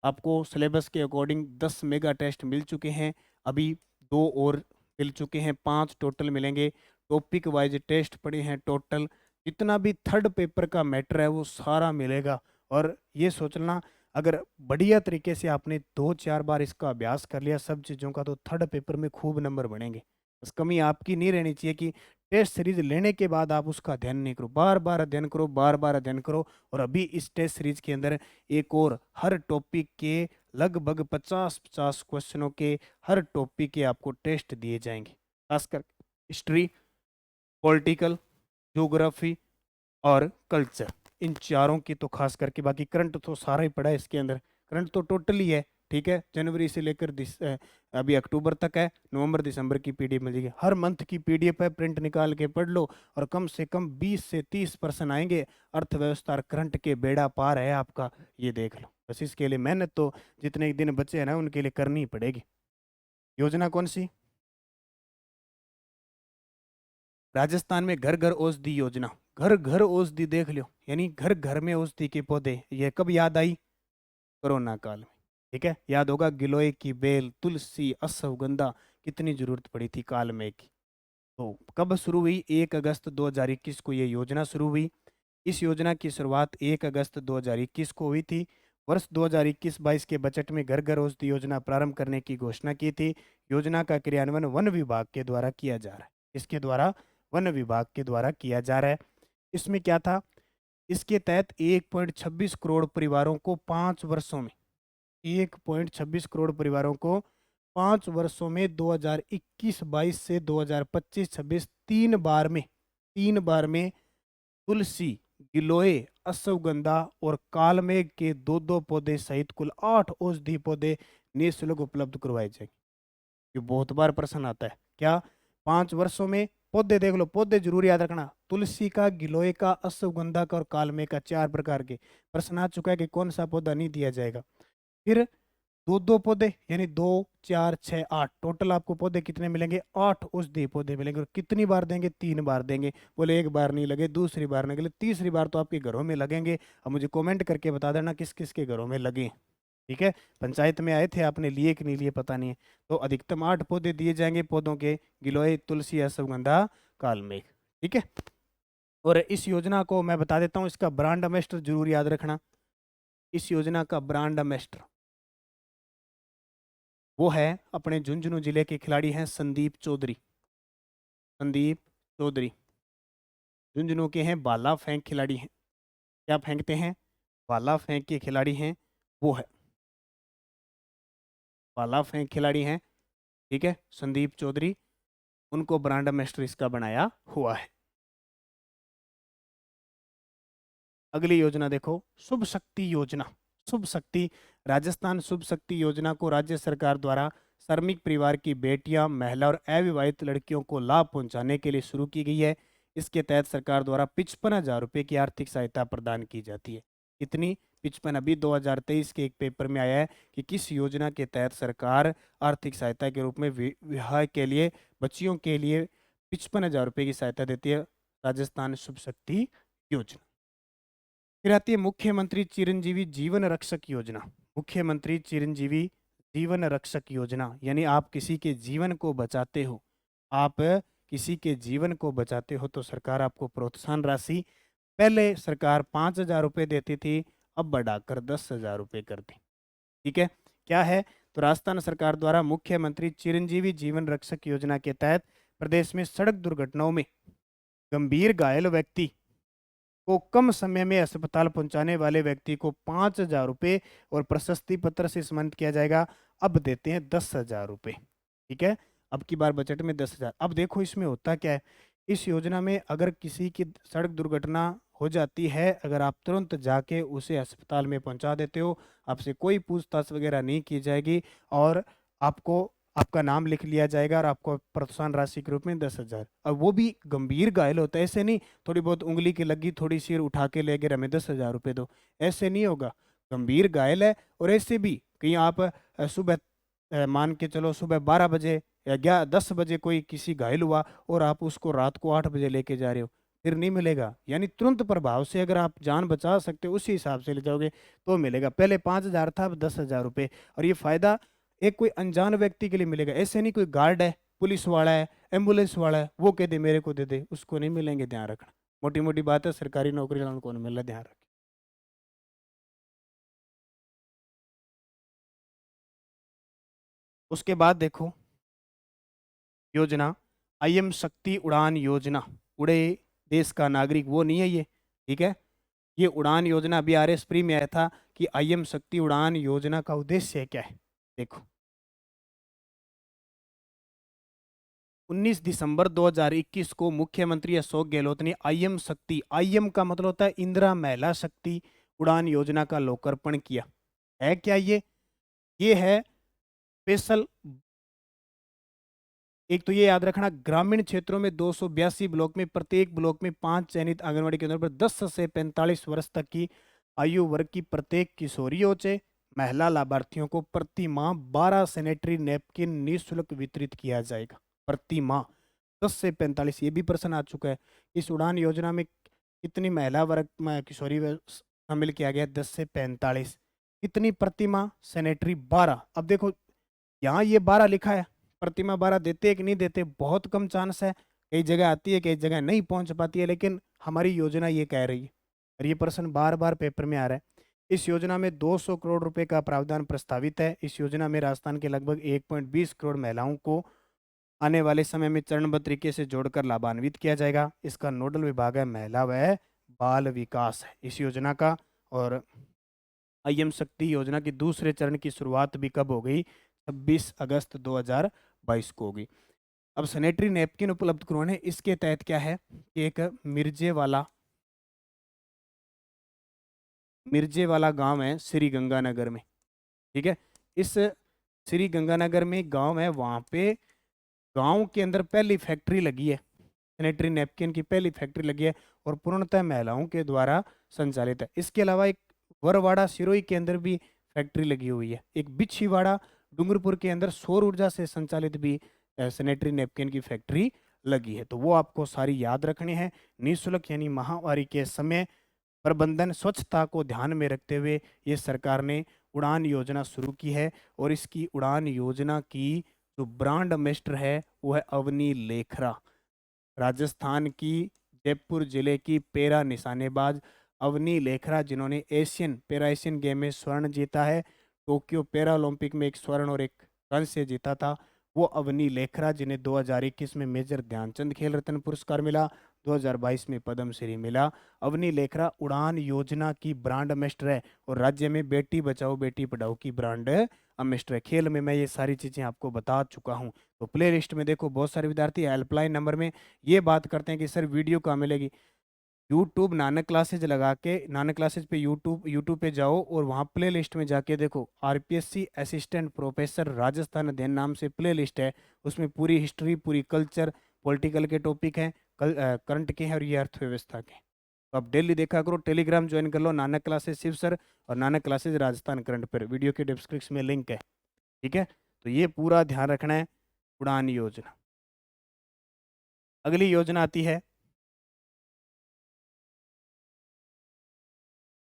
आपको। सिलेबस के अकॉर्डिंग 10 मेगा टेस्ट मिल चुके हैं, अभी 2 और मिल चुके हैं, 5 टोटल मिलेंगे। टॉपिक वाइज टेस्ट पड़े हैं टोटल, जितना भी थर्ड पेपर का मैटर है वो सारा मिलेगा। और ये सोचना, अगर बढ़िया तरीके से आपने 2-4 बार इसका अभ्यास कर लिया सब चीज़ों का, तो थर्ड पेपर में खूब नंबर बनेंगे। बस कमी आपकी नहीं रहनी चाहिए कि टेस्ट सीरीज लेने के बाद आप उसका अध्ययन नहीं करो, बार बार अध्ययन करो, बार बार अध्ययन करो। और अभी इस टेस्ट सीरीज के अंदर एक और हर टॉपिक के लगभग 50-50 क्वेश्चनों के, हर टॉपिक के आपको टेस्ट दिए जाएंगे, खासकर हिस्ट्री, पॉलिटिकल, ज्योग्राफी और कल्चर। इन चारों की तो खास करके, बाकी करंट तो सारा ही पड़ा है इसके अंदर, करंट तो टोटली है। ठीक है, जनवरी से लेकर अभी अक्टूबर तक है, नवंबर दिसंबर की पीडीएफ मिलेगी, हर मंथ की पीडीएफ है, प्रिंट निकाल के पढ़ लो। और कम से कम 20 से 30% आएंगे, अर्थव्यवस्था और करंट के बेड़ा पार है आपका, ये देख लो। बस इसके लिए मेहनत तो जितने दिन बचे हैं ना उनके लिए करनी ही पड़ेगी। योजना कौन सी? राजस्थान में घर घर औषधि योजना। घर घर औषधि देख लो, यानी घर घर में औषधि के पौधे। ये कब याद आई? कोरोना काल में। ठीक है, याद होगा, गिलोय की बेल, तुलसी, अश्वगंधा, कितनी जरूरत पड़ी थी काल में की। तो कब शुरू हुई? 1 अगस्त 2021 को ये योजना शुरू हुई। इस योजना की शुरुआत 1 अगस्त 2021 को हुई थी। वर्ष 2021-22 के बजट में घर घर औषधि योजना प्रारंभ करने की घोषणा की थी। योजना का क्रियान्वयन वन विभाग के द्वारा किया जा रहा है। इसके द्वारा, वन विभाग के द्वारा किया जा रहा है। इसमें क्या था? इसके तहत 1.26 करोड़ परिवारों को 5 वर्षों में, 1.26 करोड़ परिवारों को 5 वर्षों में, 2021-22 से 2025-26 तीन बार में तुलसी, गिलोय, अश्वगंधा और कालमेघ के 2-2 पौधे सहित कुल 8 औषधि पौधे निःशुल्क उपलब्ध करवाए जाएंगे। ये बहुत बार प्रश्न आता है क्या? 5 वर्षों में पौधे देख लो, पौधे जरूर याद रखना, तुलसी का, गिलोय का, अश्वगंधा का और कालमेघ का, 4 प्रकार के। प्रश्न आ चुका है कि कौन सा पौधा नहीं दिया जाएगा। फिर 2-2 पौधे, यानी 2, 4, 6, 8, टोटल आपको पौधे कितने मिलेंगे? 8 औषधि पौधे मिलेंगे। और कितनी बार देंगे? 3 बार देंगे। बोले एक बार नहीं लगे, दूसरी बार नहीं लगे, तीसरी बार तो आपके घरों में लगेंगे। अब मुझे कमेंट करके बता देना किस किस के घरों में लगे। ठीक है, पंचायत में आए थे, आपने लिए कि नहीं लिए पता नहीं है। तो अधिकतम 8 पौधे दिए जाएंगे पौधों के, गिलोय, तुलसी, अश्वगंधा, कालमेघ। ठीक है, और इस योजना को मैं बता देता हूँ, इसका ब्रांड एम्बेसडर जरूर याद रखना। इस योजना का ब्रांड एम्बेसडर वो है, अपने झुंझुनू जिले के खिलाड़ी हैं संदीप चौधरी। संदीप चौधरी झुंझुनू के हैं, भाला फेंक खिलाड़ी हैं। क्या फेंकते हैं? भाला फेंक के खिलाड़ी हैं वो है, भाला फेंक खिलाड़ी हैं। ठीक है, संदीप चौधरी, उनको ब्रांड एम्बेसडर इसका बनाया हुआ है। अगली योजना देखो, शुभ शक्ति योजना। शुभ शक्ति, राजस्थान शुभ शक्ति योजना को राज्य सरकार द्वारा श्रमिक परिवार की बेटियां, महिला और अविवाहित लड़कियों को लाभ पहुंचाने के लिए शुरू की गई है। इसके तहत सरकार द्वारा 55,000 रुपये की आर्थिक सहायता प्रदान की जाती है। कितनी? 55। अभी 2023 के एक पेपर में आया है कि किस योजना के तहत सरकार आर्थिक सहायता के रूप में विवाह के लिए, बच्चियों के लिए 55,000 रुपये की सहायता देती है। राजस्थान शुभ शक्ति योजना। फिर आती है मुख्यमंत्री चिरंजीवी जीवन रक्षक योजना। मुख्यमंत्री चिरंजीवी जीवन रक्षक योजना, यानी आप किसी के जीवन को बचाते हो, आप किसी के जीवन को बचाते हो तो सरकार आपको प्रोत्साहन राशि, पहले सरकार 5,000 रुपये देती थी, अब बढ़ाकर 10,000 रुपये कर दी। ठीक है, क्या है? तो राजस्थान सरकार द्वारा मुख्यमंत्री चिरंजीवी जीवन रक्षक योजना के तहत प्रदेश में सड़क दुर्घटनाओं में गंभीर घायल व्यक्ति को कम समय में अस्पताल पहुंचाने वाले व्यक्ति को 5,000 रुपये और प्रशस्ति पत्र से सम्मानित किया जाएगा। अब देते हैं 10,000 रुपये। ठीक है, अब की बार बजट में 10,000। अब देखो इसमें होता क्या है, इस योजना में अगर किसी की सड़क दुर्घटना हो जाती है, अगर आप तुरंत जाके उसे अस्पताल में पहुंचा देते हो, आपसे कोई पूछताछ वगैरह नहीं की जाएगी और आपको, आपका नाम लिख लिया जाएगा और आपको प्रोत्साहन राशि के रूप में 10,000। अब वो भी गंभीर घायल होता है, ऐसे नहीं थोड़ी बहुत उंगली की लगी, थोड़ी सिर उठा के ले गए, हमें 10,000 रुपये दो, ऐसे नहीं होगा। गंभीर घायल है, और ऐसे भी कहीं आप सुबह मान के चलो सुबह 12 बजे या 10 बजे कोई किसी घायल हुआ और आप उसको रात को 8 बजे लेके जा रहे हो, फिर नहीं मिलेगा। यानी तुरंत प्रभाव से अगर आप जान बचा सकते हो उसी हिसाब से ले जाओगे तो मिलेगा। पहले 5,000 था, अब 10,000 रुपये। और ये फायदा एक कोई अनजान व्यक्ति के लिए मिलेगा, ऐसे नहीं कोई गार्ड है, पुलिस वाला है, एम्बुलेंस वाला है, वो कह दे मेरे को दे दे, उसको नहीं मिलेंगे, ध्यान रखना। मोटी मोटी बात है, सरकारी नौकरी वालों को नहीं मिल रहा, ध्यान रखें। उसके बाद देखो योजना आईएम शक्ति उड़ान योजना, उड़े देश का नागरिक, वो नहीं है ये, ठीक है। ये उड़ान योजना अभी आरएस प्री में आया था कि आईएम शक्ति उड़ान योजना का उद्देश्य क्या है। देखो 19 दिसंबर 2021 को मुख्यमंत्री अशोक गहलोत ने आईएम शक्ति, आईएम का मतलब होता है इंदिरा महिला शक्ति उड़ान योजना का लोकार्पण किया। है क्या ये है स्पेशल। एक तो ये याद रखना, ग्रामीण क्षेत्रों में 282 ब्लॉक में प्रत्येक ब्लॉक में 5 चयनित आंगनबाड़ी केंद्रों पर 10 से 45 वर्ष तक की आयु वर्ग की प्रत्येक किशोरियों से महिला लाभार्थियों को प्रति माह 12 सैनिटरी नैपकिन निःशुल्क वितरित किया जाएगा प्रति माह। 10 से 45, ये भी प्रश्न आ चुका है। इस उड़ान योजना में कितनी महिला वर्ग में किशोरी शामिल किया गया? 10 से 45। कितनी प्रति माह? सैनिटरी 12। अब देखो यहाँ ये 12 लिखा है, प्रतिमा 12 देते है कि नहीं देते, बहुत कम चांस है। कई जगह आती है, कई जगह नहीं पहुंच पाती है, लेकिन हमारी योजना ये कह रही है और ये प्रश्न बार बार पेपर में आ रहा है। इस योजना में 200 करोड़ रुपए का प्रावधान प्रस्तावित है। इस योजना में राजस्थान के लगभग 1.20 करोड़ महिलाओं को आने वाले समय में चरणबद्ध तरीके से जोड़कर लाभान्वित किया जाएगा। इसका नोडल विभाग है महिला व बाल विकास है इस योजना का। और आईएम शक्ति योजना की दूसरे चरण की शुरुआत भी कब हो गई? 26 अगस्त 2022 को होगी। अब सैनिटरी नैपकिन उपलब्ध करवाने, इसके तहत क्या है कि एक मिर्जे वाला गांव है श्री गंगानगर में, ठीक है। इस श्री गंगानगर में गांव है, वहां पे गांव के अंदर पहली फैक्ट्री लगी है, सैनिटरी नैपकिन की पहली फैक्ट्री लगी है और पूर्णतः महिलाओं के द्वारा संचालित है। इसके अलावा एक वरवाड़ा सिरोही के अंदर भी फैक्ट्री लगी हुई है। एक बिछीवाड़ा डूंगरपुर के अंदर सौर ऊर्जा से संचालित भी सैनिटरी नैपकिन की फैक्ट्री लगी है। तो वो आपको सारी याद रखनी है। निःशुल्क यानी महामारी के समय प्रबंधन स्वच्छता को ध्यान में रखते हुए ये सरकार ने उड़ान योजना शुरू की है। और इसकी उड़ान योजना की जो ब्रांड एम्बेसडर है वो है अवनी लेखरा, राजस्थान की जयपुर जिले की पैरा निशानेबाज अवनी लेखरा, जिन्होंने पैरा एशियन गेम में स्वर्ण जीता है। टोक्यो पैरा ओलंपिक में एक स्वर्ण और एक कांस्य जीता था। वो अवनी लेखरा, जिन्हें 2021 में मेजर ध्यानचंद खेल रत्न पुरस्कार मिला, 2022 में पद्मश्री मिला। अवनी लेखरा उड़ान योजना की ब्रांड एम्बेसडर है और राज्य में बेटी बचाओ बेटी पढ़ाओ की ब्रांड एम्बेसडर है। खेल में मैं ये सारी चीज़ें आपको बता चुका हूँ। तो प्ले लिस्ट में देखो बहुत सारे विद्यार्थी हेल्पलाइन नंबर में ये बात करते हैं कि सर वीडियो कहाँ मिलेगी। यूट्यूब नानक क्लासेज लगा के, नानक क्लासेज पे यूट्यूब पे जाओ और वहाँ प्ले लिस्ट में जाके देखो, आरपीएससी असिस्टेंट प्रोफेसर राजस्थान अध्ययन नाम से प्ले लिस्ट है। उसमें पूरी हिस्ट्री, पूरी कल्चर, पॉलिटिकल के टॉपिक हैं, करंट के हैं और ये अर्थव्यवस्था के। तो आप डेली देखा करो, टेलीग्राम ज्वाइन कर लो, नानक क्लासेज शिव सर और नानक क्लासेज राजस्थान करंट पर, वीडियो के डिस्क्रिप्शन में लिंक है, ठीक है। तो ये पूरा ध्यान रखना है। उड़ान योजना। अगली योजना आती है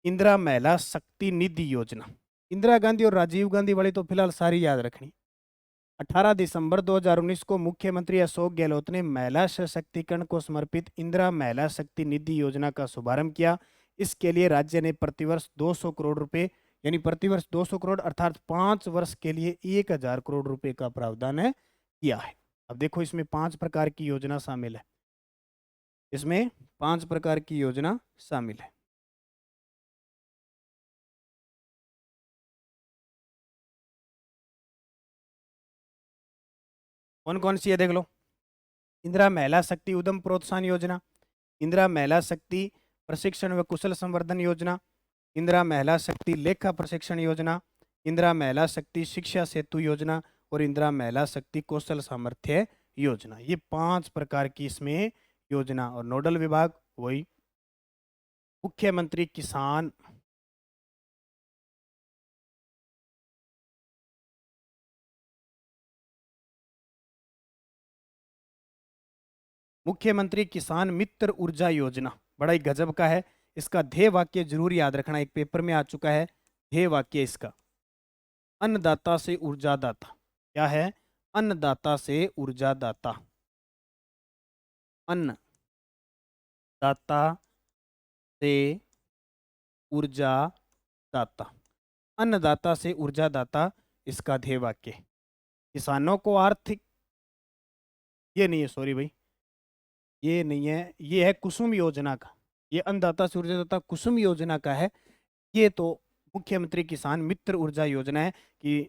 इंदिरा महिला शक्ति निधि योजना। इंदिरा गांधी और राजीव गांधी वाली तो फिलहाल सारी याद रखनी। 18 दिसंबर 2019 को मुख्यमंत्री अशोक गहलोत ने महिला सशक्तिकरण को समर्पित इंदिरा महिला शक्ति निधि योजना का शुभारंभ किया। इसके लिए राज्य ने प्रतिवर्ष 200 करोड़ रुपए, यानी प्रतिवर्ष 200 करोड़ अर्थात 5 वर्ष के लिए 1000 करोड़ रुपए का प्रावधान किया है। अब देखो इसमें 5 प्रकार की योजना शामिल है। इसमें 5 प्रकार की योजना शामिल है। कौन कौन सी है देख लो। इंदिरा महिला शक्ति उद्यम प्रोत्साहन योजना, इंदिरा महिला शक्ति प्रशिक्षण व कुशल संवर्धन योजना, इंदिरा महिला शक्ति लेखा प्रशिक्षण योजना, इंदिरा महिला शक्ति शिक्षा सेतु योजना और इंदिरा महिला शक्ति कौशल सामर्थ्य योजना। ये 5 प्रकार की इसमें योजना। और नोडल विभाग वही मुख्यमंत्री किसान मुख्यमंत्री किसान मित्र ऊर्जा योजना, बड़ा ही गजब का है। इसका ध्येय वाक्य जरूर याद रखना, एक पेपर में आ चुका है ध्येय वाक्य इसका, अन्नदाता से ऊर्जा दाता। क्या है? अन्नदाता से ऊर्जा दाता। अन्नदाता से ऊर्जा दाता, अन्नदाता से ऊर्जा दाता इसका ध्येय वाक्य। किसानों को आर्थिक ये नहीं है, सॉरी भाई, ये नहीं है, ये है कुसुम योजना का। ये अन्नदाता सूर्यदाता कुसुम योजना का है। ये तो मुख्यमंत्री किसान मित्र ऊर्जा योजना है कि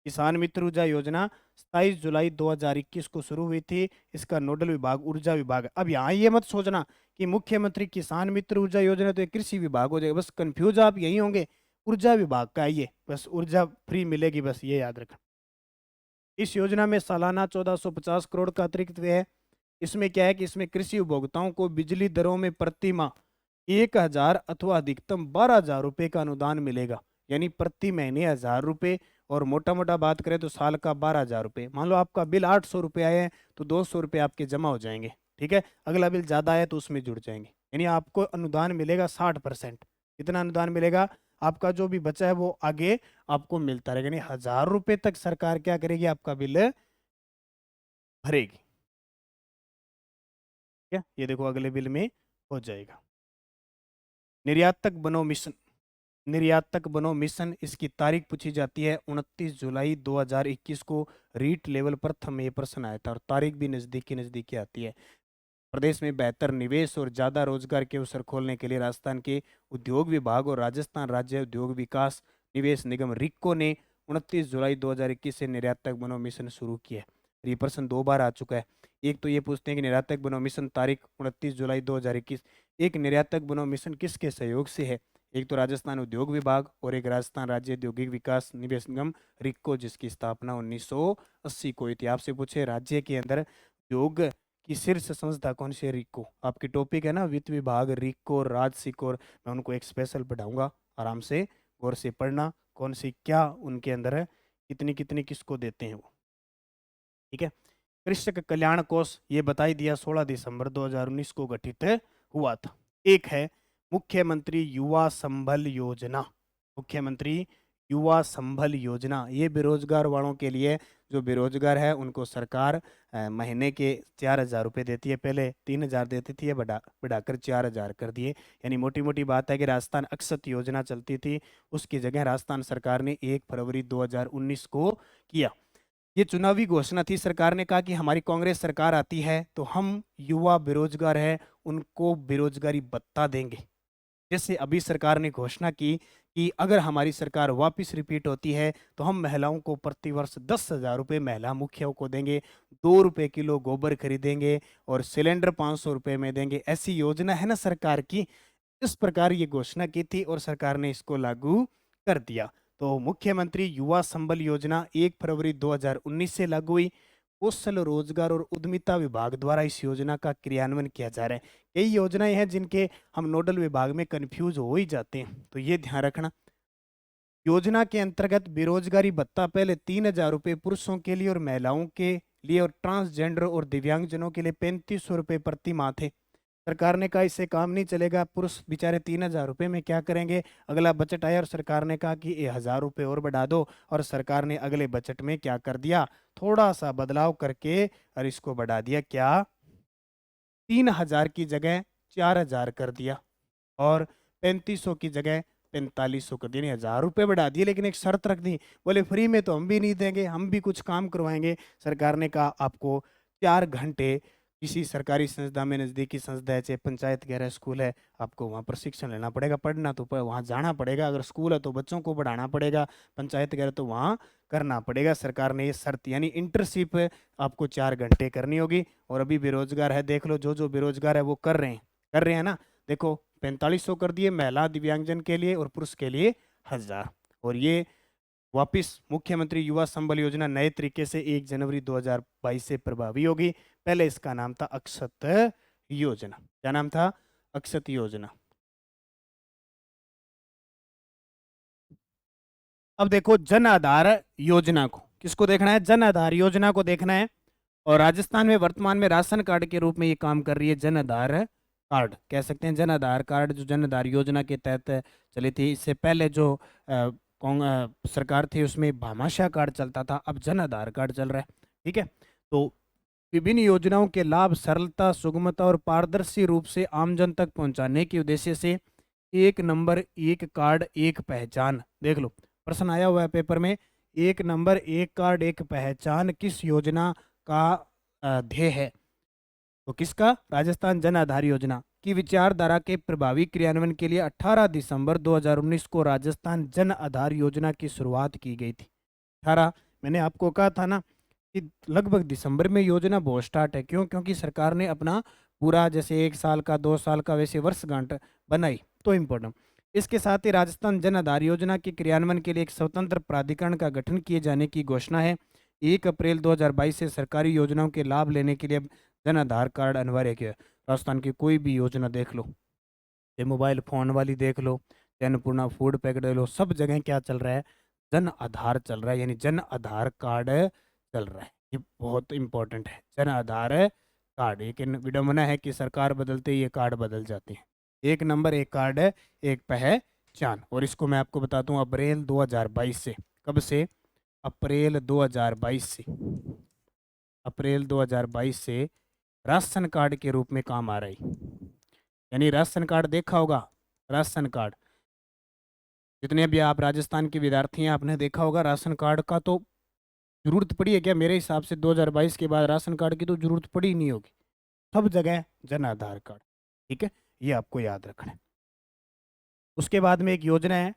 किसान मित्र ऊर्जा योजना 27 जुलाई 2021 को शुरू हुई थी। इसका नोडल विभाग ऊर्जा विभाग है। अब यहाँ ये मत सोचना कि मुख्यमंत्री किसान मित्र ऊर्जा योजना तो ये कृषि विभाग हो जाएगा, बस कंफ्यूज आप यही होंगे। ऊर्जा विभाग का है ये, बस ऊर्जा फ्री मिलेगी, बस ये याद रखना। इस योजना में सालाना 1450 करोड़ का अतिरिक्त व्यय है। इसमें क्या है कि इसमें कृषि उपभोक्ताओं को बिजली दरों में प्रति माह 1000 अथवा अधिकतम 12,000 रुपये का अनुदान मिलेगा, यानी प्रति महीने 1,000 रुपये, और मोटा मोटा बात करें तो साल का 12,000 रुपये। मान लो आपका बिल 800 रुपये आए हैं तो 200 रुपये आपके जमा हो जाएंगे, ठीक है। अगला बिल ज़्यादा आया तो उसमें जुड़ जाएंगे, यानी आपको अनुदान मिलेगा 60%। कितना अनुदान मिलेगा? आपका जो भी बचा है वो आगे आपको मिलता रहेगा, यानी 1,000 रुपये तक सरकार क्या करेगी, आपका बिल भरेगी। ठीक है, ये देखो अगले बिल में हो जाएगा। निर्यातक बनो मिशन, निर्यातक बनो मिशन, इसकी तारीख पूछी जाती है 29 जुलाई 2021 को। रीट लेवल पर थम ये प्रश्न आया था और तारीख भी नज़दीकी नज़दीकी आती है। प्रदेश में बेहतर निवेश और ज़्यादा रोजगार के अवसर खोलने के लिए राजस्थान के उद्योग विभाग और राजस्थान राज्य उद्योग विकास निवेश निगम रिक्को ने 29 जुलाई 2021 से निर्यातक बनो मिशन शुरू किया है। ये प्रश्न 2 बार आ चुका है। एक तो ये पूछते हैं कि निर्यातक बनो मिशन तारीख 29 जुलाई 2021, एक निर्यातक बनो मिशन किसके सहयोग से है? एक तो राजस्थान उद्योग विभाग और एक राजस्थान राज्य औद्योगिक विकास निवेश निगम रिक्को, जिसकी स्थापना 1980 को हुई थी। आपसे पूछे राज्य के अंदर उद्योग की शीर्ष संस्था कौन सी है? रिक्को। आपकी टॉपिक है ना वित्त विभाग, रिक्को, राजसिक, और मैं उनको एक स्पेशल पढ़ाऊंगा, आराम से गौर से पढ़ना कौन सी क्या उनके अंदर है, कितनी कितनी किसको देते हैं वो, ठीक है। कृषक कल्याण कोष ये बता ही दिया, 16 दिसंबर 2019 को गठित हुआ था। एक है मुख्यमंत्री युवा संबल योजना। मुख्यमंत्री युवा संबल योजना ये बेरोजगार वालों के लिए, जो बेरोजगार है उनको सरकार महीने के 4,000 रुपये देती है। पहले 3,000 देती थी, ये बढ़ाकर 4,000 कर दिए। यानी मोटी मोटी बात है कि राजस्थान अक्षत योजना चलती थी, उसकी जगह राजस्थान सरकार ने 1 फरवरी 2019 को किया। ये चुनावी घोषणा थी। सरकार ने कहा कि हमारी कांग्रेस सरकार आती है तो हम युवा बेरोजगार है उनको बेरोजगारी भत्ता देंगे। जैसे अभी सरकार ने घोषणा की कि अगर हमारी सरकार वापस रिपीट होती है तो हम महिलाओं को प्रतिवर्ष 10,000 रुपये महिला मुखियाओं को देंगे, 2 रुपये किलो गोबर खरीदेंगे और सिलेंडर 500 रुपये में देंगे। ऐसी योजना है ना सरकार की। इस प्रकार ये घोषणा की थी और सरकार ने इसको लागू कर दिया। तो मुख्यमंत्री युवा संबल योजना 1 फरवरी 2019 से लागू हुई। कौशल रोजगार और उद्यमिता विभाग द्वारा इस योजना का क्रियान्वयन किया जा रहा है। कई योजनाएं हैं जिनके हम नोडल विभाग में कंफ्यूज हो ही जाते हैं, तो ये ध्यान रखना। योजना के अंतर्गत बेरोजगारी भत्ता पहले 3,000 रुपये पुरुषों के लिए और महिलाओं के लिए और ट्रांसजेंडर और दिव्यांगजनों के लिए 3500 रुपये प्रति माह थे। सरकार ने कहा इससे काम नहीं चलेगा, पुरुष बेचारे 3,000 रुपये में क्या करेंगे। अगला बजट आया और सरकार ने कहा कि ये 1,000 रुपये और बढ़ा दो, और सरकार ने अगले बजट में क्या कर दिया, थोड़ा सा बदलाव करके और इसको बढ़ा दिया। क्या? 3,000 की जगह 4,000 कर दिया और 3500 की जगह 4500 कर दिया, 1,000 रुपये बढ़ा दिए। लेकिन एक शर्त रख दी, बोले फ्री में तो हम भी नहीं देंगे, हम भी कुछ काम करवाएंगे। सरकार ने कहा आपको 4 घंटे किसी सरकारी संस्था में, नज़दीकी संस्था है, चाहे पंचायत गैर स्कूल है, आपको वहाँ प्रशिक्षण लेना पड़ेगा। पढ़ना तो वहाँ जाना पड़ेगा, अगर स्कूल है तो बच्चों को पढ़ाना पड़ेगा, पंचायत गैर तो वहाँ करना पड़ेगा। सरकार ने ये शर्त, यानी इंटर्नशिप आपको 4 घंटे करनी होगी। और अभी बेरोजगार है, देख लो, जो जो बेरोजगार है वो कर रहे हैं ना। देखो 4500 कर दिए महिला दिव्यांगजन के लिए और पुरुष के लिए 1,000। और ये वापिस मुख्यमंत्री युवा संबल योजना नए तरीके से 1 जनवरी 2022 से प्रभावी होगी। पहले इसका नाम था अक्षत योजना। क्या नाम था? अक्षत योजना। अब देखो जन आधार योजना को, किसको देखना है? जन आधार योजना को देखना है। और राजस्थान में वर्तमान में राशन कार्ड के रूप में ये काम कर रही है। जन आधार कार्ड कह सकते हैं, जन आधार कार्ड जो जन आधार योजना के तहत चली थी। इससे पहले जो सरकार थी उसमें भामाशाह कार्ड चलता था, अब जन आधार कार्ड चल रहा है। ठीक है, तो विभिन्न योजनाओं के लाभ सरलता, सुगमता और पारदर्शी रूप से आमजन तक पहुंचाने के उद्देश्य से एक नंबर एक कार्ड एक पहचान, देख लो प्रश्न आया हुआ है पेपर में, एक नंबर एक कार्ड एक पहचान किस योजना का ध्येय है। तो किसका? राजस्थान जन आधार योजना की विचारधारा के प्रभावी क्रियान्वयन के लिए 18 दिसंबर 2019 को राजस्थान जन आधार योजना की शुरुआत की गई थी। 18, मैंने आपको कहा था ना कि लगभग दिसंबर में योजना बहुत स्टार्ट है। क्यों? क्योंकि सरकार ने अपना पूरा जैसे 1 साल का 2 साल का वैसे वर्षगांठ बनाई, तो इम्पोर्टेंट। इसके साथ ही राजस्थान जन आधार योजना के क्रियान्वयन के लिए एक स्वतंत्र प्राधिकरण का गठन किए जाने की घोषणा है। 1 अप्रैल 2022 से सरकारी योजनाओं के लाभ लेने के लिए जन आधार कार्ड अनिवार्य किया है। राजस्थान की कोई भी योजना देख लो, ये मोबाइल फोन वाली देख लो, अन्नपूर्णा फूड पैकेट देख लो, सब जगह क्या चल रहा है? जन आधार चल रहा है, यानी जन आधार कार्ड चल रहा है। ये बहुत इंपॉर्टेंट है, जन आधार कार्ड। लेकिन विडंबना है कि सरकार बदलते ही ये कार्ड बदल जाते हैं। एक नंबर एक कार्ड है, एक पहचान। और इसको मैं आपको बताता हूँ अप्रैल 2022 से। कब से? अप्रैल 2022 से। अप्रैल 2022 से राशन कार्ड के रूप में काम आ रही। यानी राशन कार्ड देखा होगा, राशन कार्ड जितने भी आप राजस्थान के विद्यार्थी हैं आपने देखा होगा, राशन कार्ड का तो जरूरत पड़ी है क्या? मेरे हिसाब से 2022 के बाद राशन कार्ड की तो जरूरत पड़ी ही नहीं होगी। सब जगह जन आधार कार्ड। ठीक है, ये आपको याद रखना है। उसके बाद में एक योजना है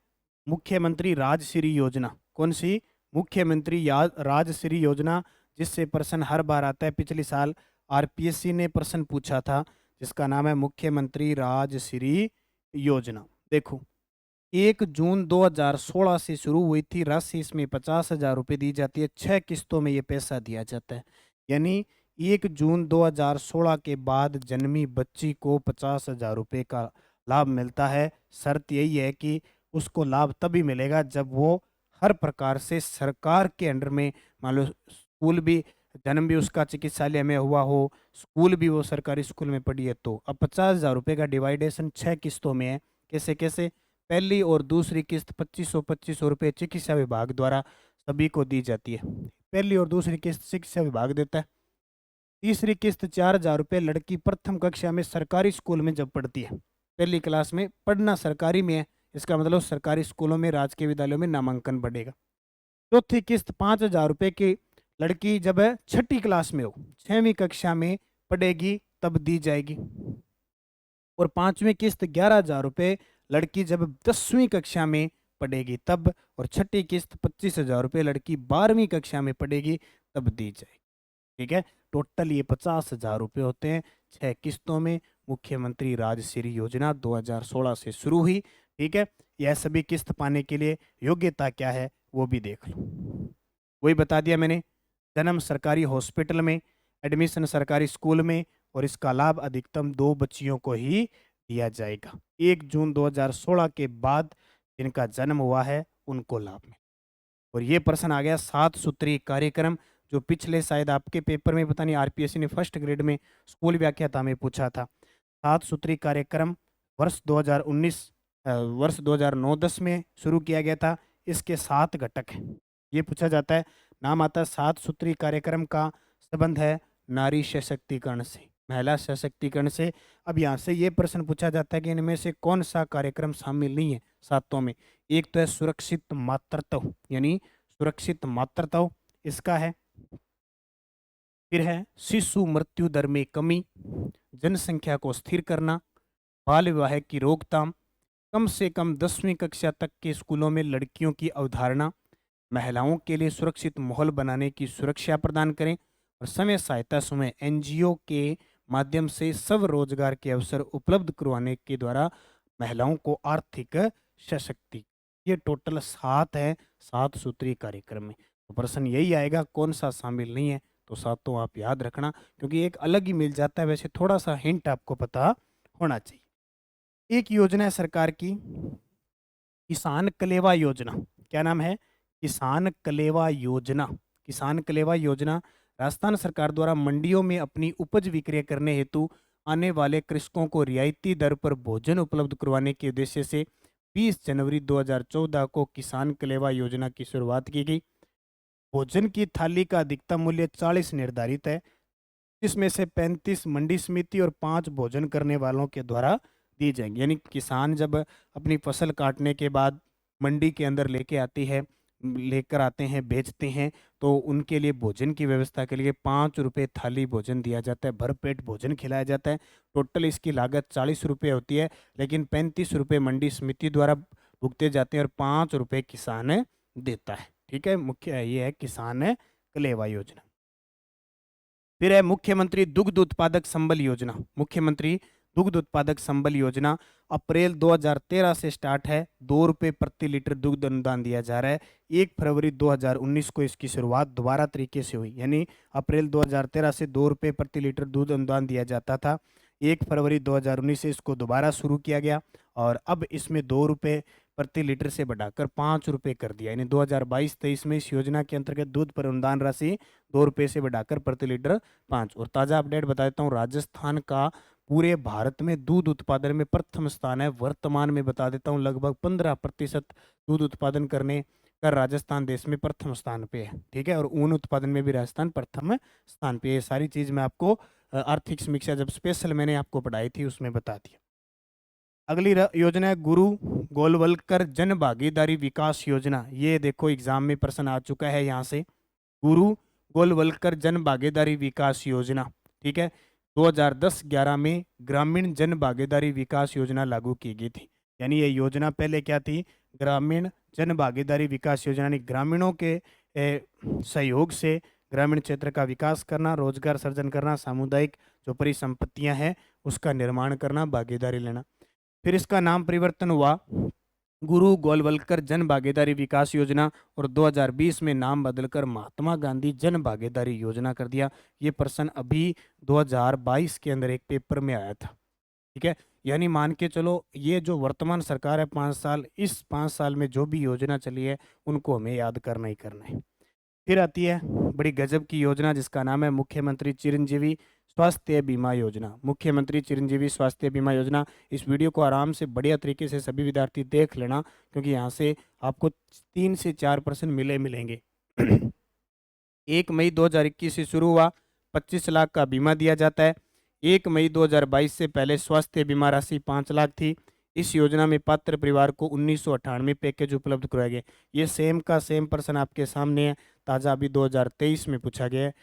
मुख्यमंत्री राजश्री योजना। कौन सी? मुख्यमंत्री राजश्री योजना, जिससे प्रश्न हर बार आता है। पिछले साल आरपीएससी ने प्रश्न पूछा था, जिसका नाम है मुख्यमंत्री राजश्री योजना। देखो, 1 जून 2016 से शुरू हुई थी। राशि इसमें 50,000 रुपये दी जाती है। 6 किस्तों में ये पैसा दिया जाता है। यानी 1 जून 2016 के बाद जन्मी बच्ची को 50,000 रुपये का लाभ मिलता है। शर्त यही है कि उसको लाभ तभी मिलेगा जब वो हर प्रकार से सरकार के अंडर में, मान लो स्कूल भी, जन्म भी उसका चिकित्सालय में हुआ हो, स्कूल भी वो सरकारी स्कूल में पढ़ी है, तो अब 50,000 रुपये का डिवाइडेशन 6 किस्तों में है। कैसे कैसे? पहली और दूसरी किस्त 2500 रुपये चिकित्सा विभाग द्वारा सभी को दी जाती है। पहली और दूसरी किस्त चिकित्सा विभाग देता है। तीसरी किस्त 4,000 रुपये लड़की प्रथम कक्षा में सरकारी स्कूल में जब पढ़ती है। पहली क्लास में पढ़ना सरकारी में है, इसका मतलब सरकारी स्कूलों में, राजकीय विद्यालयों में नामांकन बढ़ेगा। चौथी किस्त 5,000 रुपये की लड़की जब 6ठी क्लास में हो, 6वीं कक्षा में पढ़ेगी, तब दी जाएगी। और 5वीं किस्त 11,000 रुपये लड़की जब 10वीं कक्षा में पढ़ेगी तब। और 6ठी किस्त 25,000 रुपये लड़की 12वीं कक्षा में पढ़ेगी तब दी जाएगी। ठीक है, टोटल ये 50,000 रुपये होते हैं 6 किस्तों में। मुख्यमंत्री राजश्री योजना 2016 से शुरू हुई। ठीक है, यह सभी किस्त पाने के लिए योग्यता क्या है वो भी देख लो। वही बता दिया मैंने, जन्म सरकारी हॉस्पिटल में, एडमिशन सरकारी स्कूल में, और इसका लाभ अधिकतम 2 बच्चियों को ही दिया जाएगा। 1 जून 2016 के बाद जिनका जन्म हुआ है उनको लाभ में। और ये प्रश्न आ गया 7 सूत्री कार्यक्रम, जो पिछले शायद आपके पेपर में, पता नहीं आरपीएससी ने फर्स्ट ग्रेड में स्कूल व्याख्याता में पूछा था। 7 सूत्री कार्यक्रम वर्ष 2019 वर्ष 2009-10 में शुरू किया गया था। इसके 7 घटक हैं। ये पूछा जाता है, नाम आता है 7 सूत्री कार्यक्रम का संबंध है नारी सशक्तिकरण से, महिला सशक्तिकरण से। अब यहाँ से ये प्रश्न पूछा जाता है कि इनमें से कौन सा कार्यक्रम शामिल नहीं है सातों में। एक तो है सुरक्षित मातृत्व, यानी सुरक्षित मातृत्व इसका है। फिर है शिशु मृत्यु दर में कमी, जनसंख्या को स्थिर करना, बाल विवाह की रोकथाम, कम से कम 10वीं कक्षा तक के स्कूलों में लड़कियों की अवधारणा, महिलाओं के लिए सुरक्षित माहौल बनाने की सुरक्षा प्रदान करें, और समय सहायता समूह एनजीओ के माध्यम से सब रोजगार के अवसर उपलब्ध करवाने के द्वारा महिलाओं को आर्थिक सशक्ति। ये टोटल 7 है 7 सूत्री कार्यक्रम में। तो प्रश्न यही आएगा कौन सा शामिल नहीं है, तो सातों आप याद रखना, क्योंकि एक अलग ही मिल जाता है। वैसे थोड़ा सा हिंट आपको पता होना चाहिए। एक योजना है सरकार की, किसान कलेवा योजना। क्या नाम है? किसान कलेवा योजना। किसान कलेवा योजना राजस्थान सरकार द्वारा मंडियों में अपनी उपज विक्रय करने हेतु आने वाले कृषकों को रियायती दर पर भोजन उपलब्ध करवाने के उद्देश्य से 20 जनवरी 2014 को किसान कलेवा योजना की शुरुआत की गई। भोजन की थाली का अधिकतम मूल्य 40 निर्धारित है, जिसमें से 35 मंडी समिति और 5 भोजन करने वालों के द्वारा दी जाएंगी। यानी किसान जब अपनी फसल काटने के बाद मंडी के अंदर लेके आती है, लेकर आते हैं, बेचते हैं, तो उनके लिए भोजन की व्यवस्था के लिए 5 रुपये थाली भोजन दिया जाता है, भरपेट भोजन खिलाया जाता है। टोटल इसकी लागत 40 रुपये होती है, लेकिन 35 रुपये मंडी समिति द्वारा भुगते जाते हैं और 5 रुपये किसान देता है। ठीक है, मुख्य ये है किसान कलेवा योजना। फिर है मुख्यमंत्री दुग्ध उत्पादक संबल योजना। मुख्यमंत्री दुग्ध उत्पादक संबल योजना अप्रैल 2013 से स्टार्ट है। 2 रुपये प्रति लीटर दुग्ध अनुदान दिया जा रहा है। 1 फरवरी 2019 को इसकी शुरुआत दोबारा तरीके से हुई, यानी अप्रैल 2013 से 2 रुपये प्रति लीटर दूध अनुदान दिया जाता था। 1 फरवरी 2019 से इसको दोबारा शुरू किया गया और अब इसमें 2 रुपये प्रति लीटर से बढ़ाकर 5 रुपये कर दिया, यानी 2022-23 में इस योजना के अंतर्गत दूध पर अनुदान राशि 2 रुपये से बढ़ाकर प्रति लीटर 5। और ताज़ा अपडेट बता देता हूँ, राजस्थान का पूरे भारत में दूध उत्पादन में प्रथम स्थान है। वर्तमान में बता देता हूँ लगभग 15% दूध उत्पादन करने कर राजस्थान देश में प्रथम स्थान पे है। ठीक है, और ऊन उत्पादन में भी राजस्थान प्रथम स्थान पे है। ये सारी चीज़ मैं आपको आर्थिक समीक्षा जब स्पेशल मैंने आपको पढ़ाई थी उसमें बता दिया। अगली योजना है गुरु गोलवलकर जन भागीदारी विकास योजना। ये देखो एग्जाम में प्रश्न आ चुका है यहाँ से, गुरु गोलवलकर जन भागीदारी विकास योजना। ठीक है, 2010-11 में ग्रामीण जन भागीदारी विकास योजना लागू की गई थी। यानी ये योजना पहले क्या थी, ग्रामीण जन भागीदारी विकास योजना, यानी ग्रामीणों के सहयोग से ग्रामीण क्षेत्र का विकास करना, रोजगार सृजन करना, सामुदायिक जो परिसंपत्तियां हैं उसका निर्माण करना, भागीदारी लेना। फिर इसका नाम परिवर्तन हुआ गुरु गोलवलकर जन भागीदारी विकास योजना और 2020 में नाम बदलकर महात्मा गांधी जन भागीदारी योजना कर दिया। ये प्रश्न अभी 2022 के अंदर एक पेपर में आया था। ठीक है, यानी मान के चलो ये जो वर्तमान सरकार है 5 साल, इस 5 साल में जो भी योजना चली है उनको हमें याद करना ही करना है। फिर आती है बड़ी गजब की योजना जिसका नाम है मुख्यमंत्री चिरंजीवी स्वास्थ्य बीमा योजना। मुख्यमंत्री चिरंजीवी स्वास्थ्य बीमा योजना। इस वीडियो को आराम से बढ़िया तरीके से सभी विद्यार्थी देख लेना, क्योंकि यहाँ से आपको 3 से 4% मिलेंगे। 1 मई 2021 से शुरू हुआ, 25 लाख का बीमा दिया जाता है। 1 मई 2022 से पहले स्वास्थ्य बीमा राशि 5 लाख थी। इस योजना में पात्र परिवार को 1998 पैकेज उपलब्ध करवाए गए। ये सेम का सेम प्रश्न आपके सामने है, ताज़ा अभी 2023 में पूछा गया है।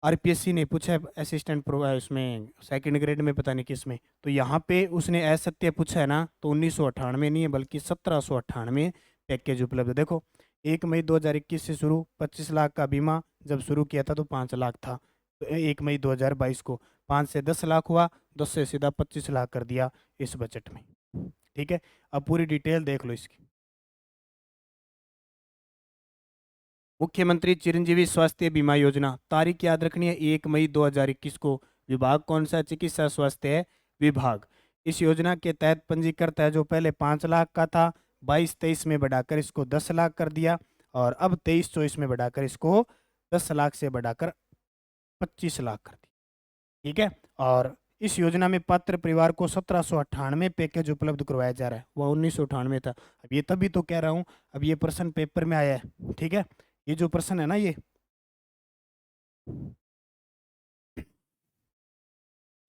आरपीएससी ने पूछा है असिस्टेंट प्रो उसमें सेकंड ग्रेड में, पता नहीं किस में, तो यहाँ पे उसने असत्य पूछा है ना, तो 1998 नहीं है बल्कि 1798 पैकेज उपलब्ध है। देखो 1 मई 2021 से शुरू, 25 लाख का बीमा जब शुरू किया था तो 5 लाख था। तो 1 मई 2022 को 5 से 10 लाख हुआ, 10 से सीधा 25 लाख कर दिया इस बजट में। ठीक है, अब पूरी डिटेल देख लो इसकी। मुख्यमंत्री चिरंजीवी स्वास्थ्य बीमा योजना, तारीख याद रखनी है 1 मई 2021 को। विभाग कौन सा, चिकित्सा स्वास्थ्य विभाग। इस योजना के तहत पंजीकृत है जो पहले 5 लाख का था, 22-23 में बढ़ाकर इसको 10 लाख कर दिया और अब 23-24 में बढ़ाकर इसको 10 लाख से बढ़ाकर 25 लाख कर दिया। ठीक है, और इस योजना में पात्र परिवार को 1798 पैकेज उपलब्ध करवाया जा रहा है, वह 1998 था। अब ये तभी तो कह रहा हूँ, अब ये प्रश्न पेपर में आया है। ठीक है, ये जो प्रश्न है ना, ये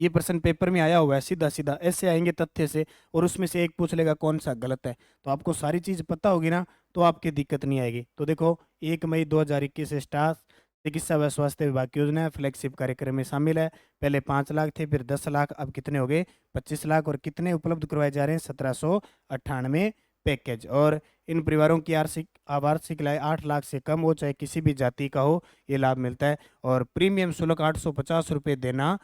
प्रश्न पेपर में आया हुआ है, सीधा सीधा ऐसे आएंगे तथ्य से, और उसमें से एक पूछ लेगा कौन सा गलत है। तो आपको सारी चीज पता होगी ना, तो आपकी दिक्कत नहीं आएगी। तो देखो 1 मई 2021 से स्टार्ट चिकित्सा व स्वास्थ्य विभाग की योजना फ्लैगशिप कार्यक्रम में शामिल है। पहले 5 लाख थे, फिर 10 लाख, अब कितने हो गए 25 लाख। और कितने उपलब्ध करवाए जा रहे हैं 1798 पैकेज। और इन परिवारों की आवार्षिक आय 8 लाख से कम हो, चाहे किसी भी जाति का हो, ये लाभ मिलता है। और प्रीमियम शुल्क 850 रुपये देना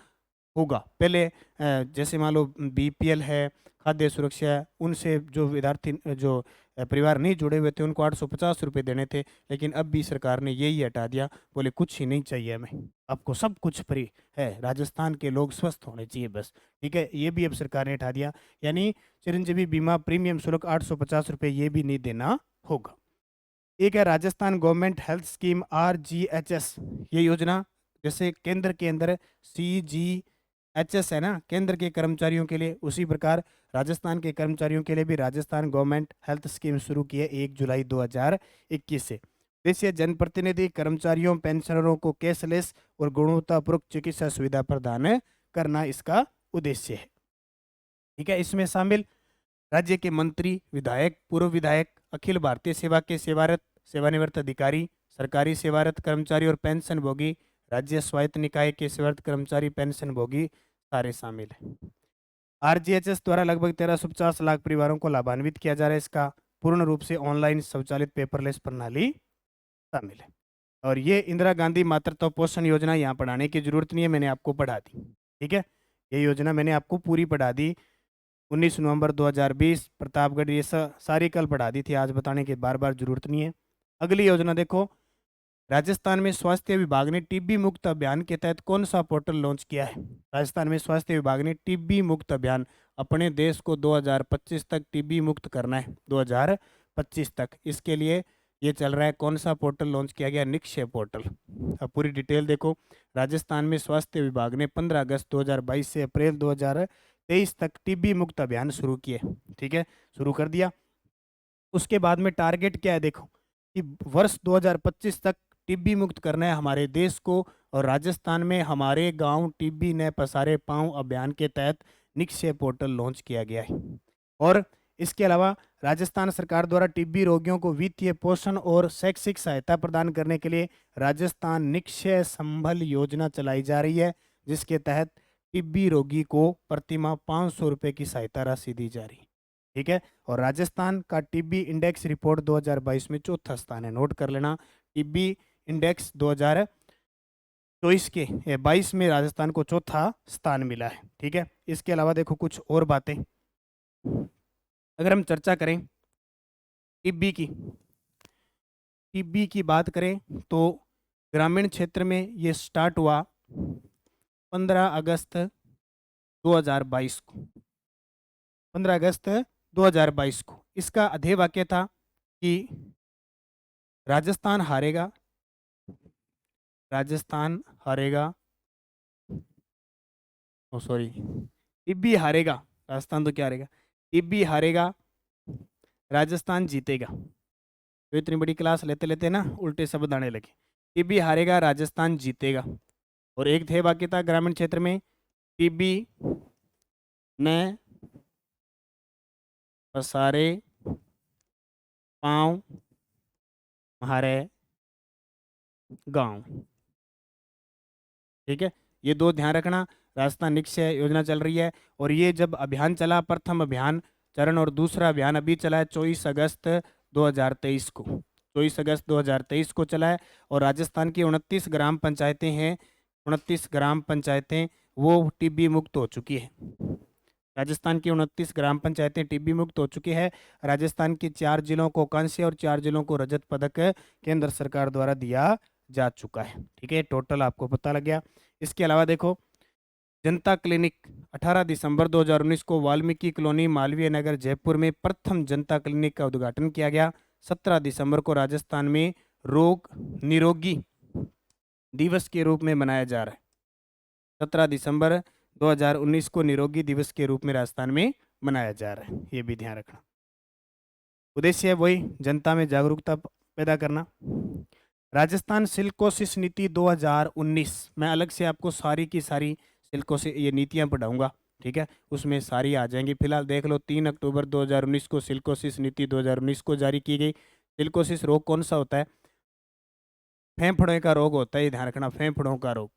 होगा। पहले जैसे मान लो बीपीएल है, खाद्य सुरक्षा है, उनसे जो विद्यार्थी जो परिवार नहीं जुड़े हुए थे उनको 850 रुपये देने थे, लेकिन अब भी सरकार ने यही हटा दिया। बोले कुछ ही नहीं चाहिए हमें, आपको सब कुछ फ्री है, राजस्थान के लोग स्वस्थ होने चाहिए बस। ठीक है, ये भी अब सरकार ने हटा दिया, यानी चिरंजीवी बीमा प्रीमियम शुल्क 850 रुपये ये भी नहीं देना होगा। एक है Rajasthan government health scheme RGHS। ये योजना जैसे केंद्र के अंदर CGHS है ना केंद्र के कर्मचारियों के लिए, उसी प्रकार राजस्थान के कर्मचारियों के लिए भी राजस्थान गवर्नमेंट हेल्थ स्कीम शुरू की है 1 जुलाई 2021 से। देशीय जनप्रतिनिधि कर्मचारियों पेंशनरों को कैशलेस और गुणवत्तापूर्ण चिकित्सा सुविधा प्रदान करना इसका उद्देश्य है। ठीक है, इसमें शामिल राज्य के मंत्री, विधायक, पूर्व विधायक, अखिल भारतीय सेवा के सेवारत सेवानिवृत्त अधिकारी, सरकारी सेवारत कर्मचारी और पेंशन भोगी, राज्य स्वायत्त निकाय के सेवारत कर्मचारी, पेंशन भोगी सारे शामिल हैं। आरजीएचएस द्वारा लगभग 1350 लाख परिवारों को लाभान्वित किया जा रहा है। इसका पूर्ण रूप से ऑनलाइन स्वचालित पेपरलेस प्रणाली शामिल है। और ये इंदिरा गांधी मातृत्व पोषण योजना यहाँ पढ़ाने की जरूरत नहीं है, मैंने आपको पढ़ा दी। ठीक है, ये योजना मैंने आपको पूरी पढ़ा दी। 19 नवंबर 2020 प्रतापगढ़, ये सारी कल पढ़ा दी थी, आज बताने की बार बार जरूरत नहीं है। अगली योजना देखो, राजस्थान में स्वास्थ्य विभाग ने टीबी मुक्त अभियान के तहत कौन सा पोर्टल लॉन्च किया है? राजस्थान में स्वास्थ्य विभाग ने टीबी मुक्त अभियान, अपने देश को 2025 तक टीबी मुक्त करना है, 2025 तक। इसके लिए ये चल रहा है, कौन सा पोर्टल लॉन्च किया गया? निक्षय पोर्टल। अब पूरी डिटेल देखो, राजस्थान में स्वास्थ्य विभाग ने 15 अगस्त 2022 से अप्रैल 2023 तक टीबी मुक्त अभियान शुरू किए। ठीक है, शुरू कर दिया। उसके बाद में टारगेट क्या है देखो, कि वर्ष 2025 तक टीबी मुक्त करना है हमारे देश को। और राजस्थान में हमारे गांव टीबी न पसारे पांव अभियान के तहत निक्षय पोर्टल लॉन्च किया गया है। और इसके अलावा राजस्थान सरकार द्वारा टीबी रोगियों को वित्तीय पोषण और शैक्षिक सहायता प्रदान करने के लिए राजस्थान निक्षय संबल योजना चलाई जा रही है, जिसके तहत टीबी रोगी को प्रतिमाह 500 रुपये की सहायता राशि दी जा रही है। ठीक है, और राजस्थान का टीबी इंडेक्स रिपोर्ट 2022 में चौथा स्थान है, नोट कर लेना। टीबी इंडेक्स 2024 के 22 में राजस्थान को चौथा स्थान मिला है। ठीक है, इसके अलावा देखो कुछ और बातें, अगर हम चर्चा करें टीबी की बात करें तो ग्रामीण क्षेत्र में ये स्टार्ट हुआ 15 अगस्त 2022 को, 15 अगस्त 2022 को। इसका अध्यय वाक्य था कि राजस्थान हारेगा, टीबी हारेगा, राजस्थान तो क्या हारेगा, टीबी हारेगा, राजस्थान जीतेगा। तो इतनी बड़ी क्लास लेते लेते ना उल्टे शब्द आने लगे। टीबी हारेगा, राजस्थान जीतेगा। और एक थे वाक्य था ग्रामीण क्षेत्र में, टीबी ने पसारे पांव हमारे गांव। ठीक है, ये दो ध्यान रखना। राजस्थान निक्षय योजना चल रही है, और ये जब अभियान चला, प्रथम अभियान चरण, और दूसरा अभियान अभी चला है 24 अगस्त 2023 को, 24 अगस्त 2023 को चला है। और राजस्थान की 29 ग्राम पंचायतें हैं, 29 ग्राम पंचायतें वो टीबी मुक्त हो चुकी है। राजस्थान की 29 ग्राम पंचायतें टीबी मुक्त हो चुकी है। राजस्थान की 4 जिलों को कांस्य और 4 जिलों को रजत पदक केंद्र सरकार द्वारा दिया जा चुका है। ठीक है, टोटल आपको पता लग गया। इसके अलावा देखो, जनता क्लिनिक 18 दिसंबर 2019 को वाल्मीकि कॉलोनी, मालवीय नगर, जयपुर में प्रथम जनता क्लिनिक का उद्घाटन किया गया। 17 दिसंबर को राजस्थान में रोग निरोगी दिवस के रूप में मनाया जा रहा है। 17 दिसंबर 2019 को निरोगी दिवस के रूप में राजस्थान में मनाया जा रहा है, ये भी ध्यान रखना। उद्देश्य है वही, जनता में जागरूकता पैदा करना। राजस्थान सिल्कोसिस नीति 2019, मैं अलग से आपको सारी की सारी सिल्कोसिस ये नीतियां पढ़ाऊंगा। ठीक है, उसमें सारी आ जाएंगी। फिलहाल देख लो, 3 अक्टूबर 2019 को सिल्कोसिस नीति 2019 को जारी की गई। सिल्कोसिस रोग कौन सा होता है? फेफड़ों का रोग होता है, ये ध्यान रखना। फेफड़ों का रोग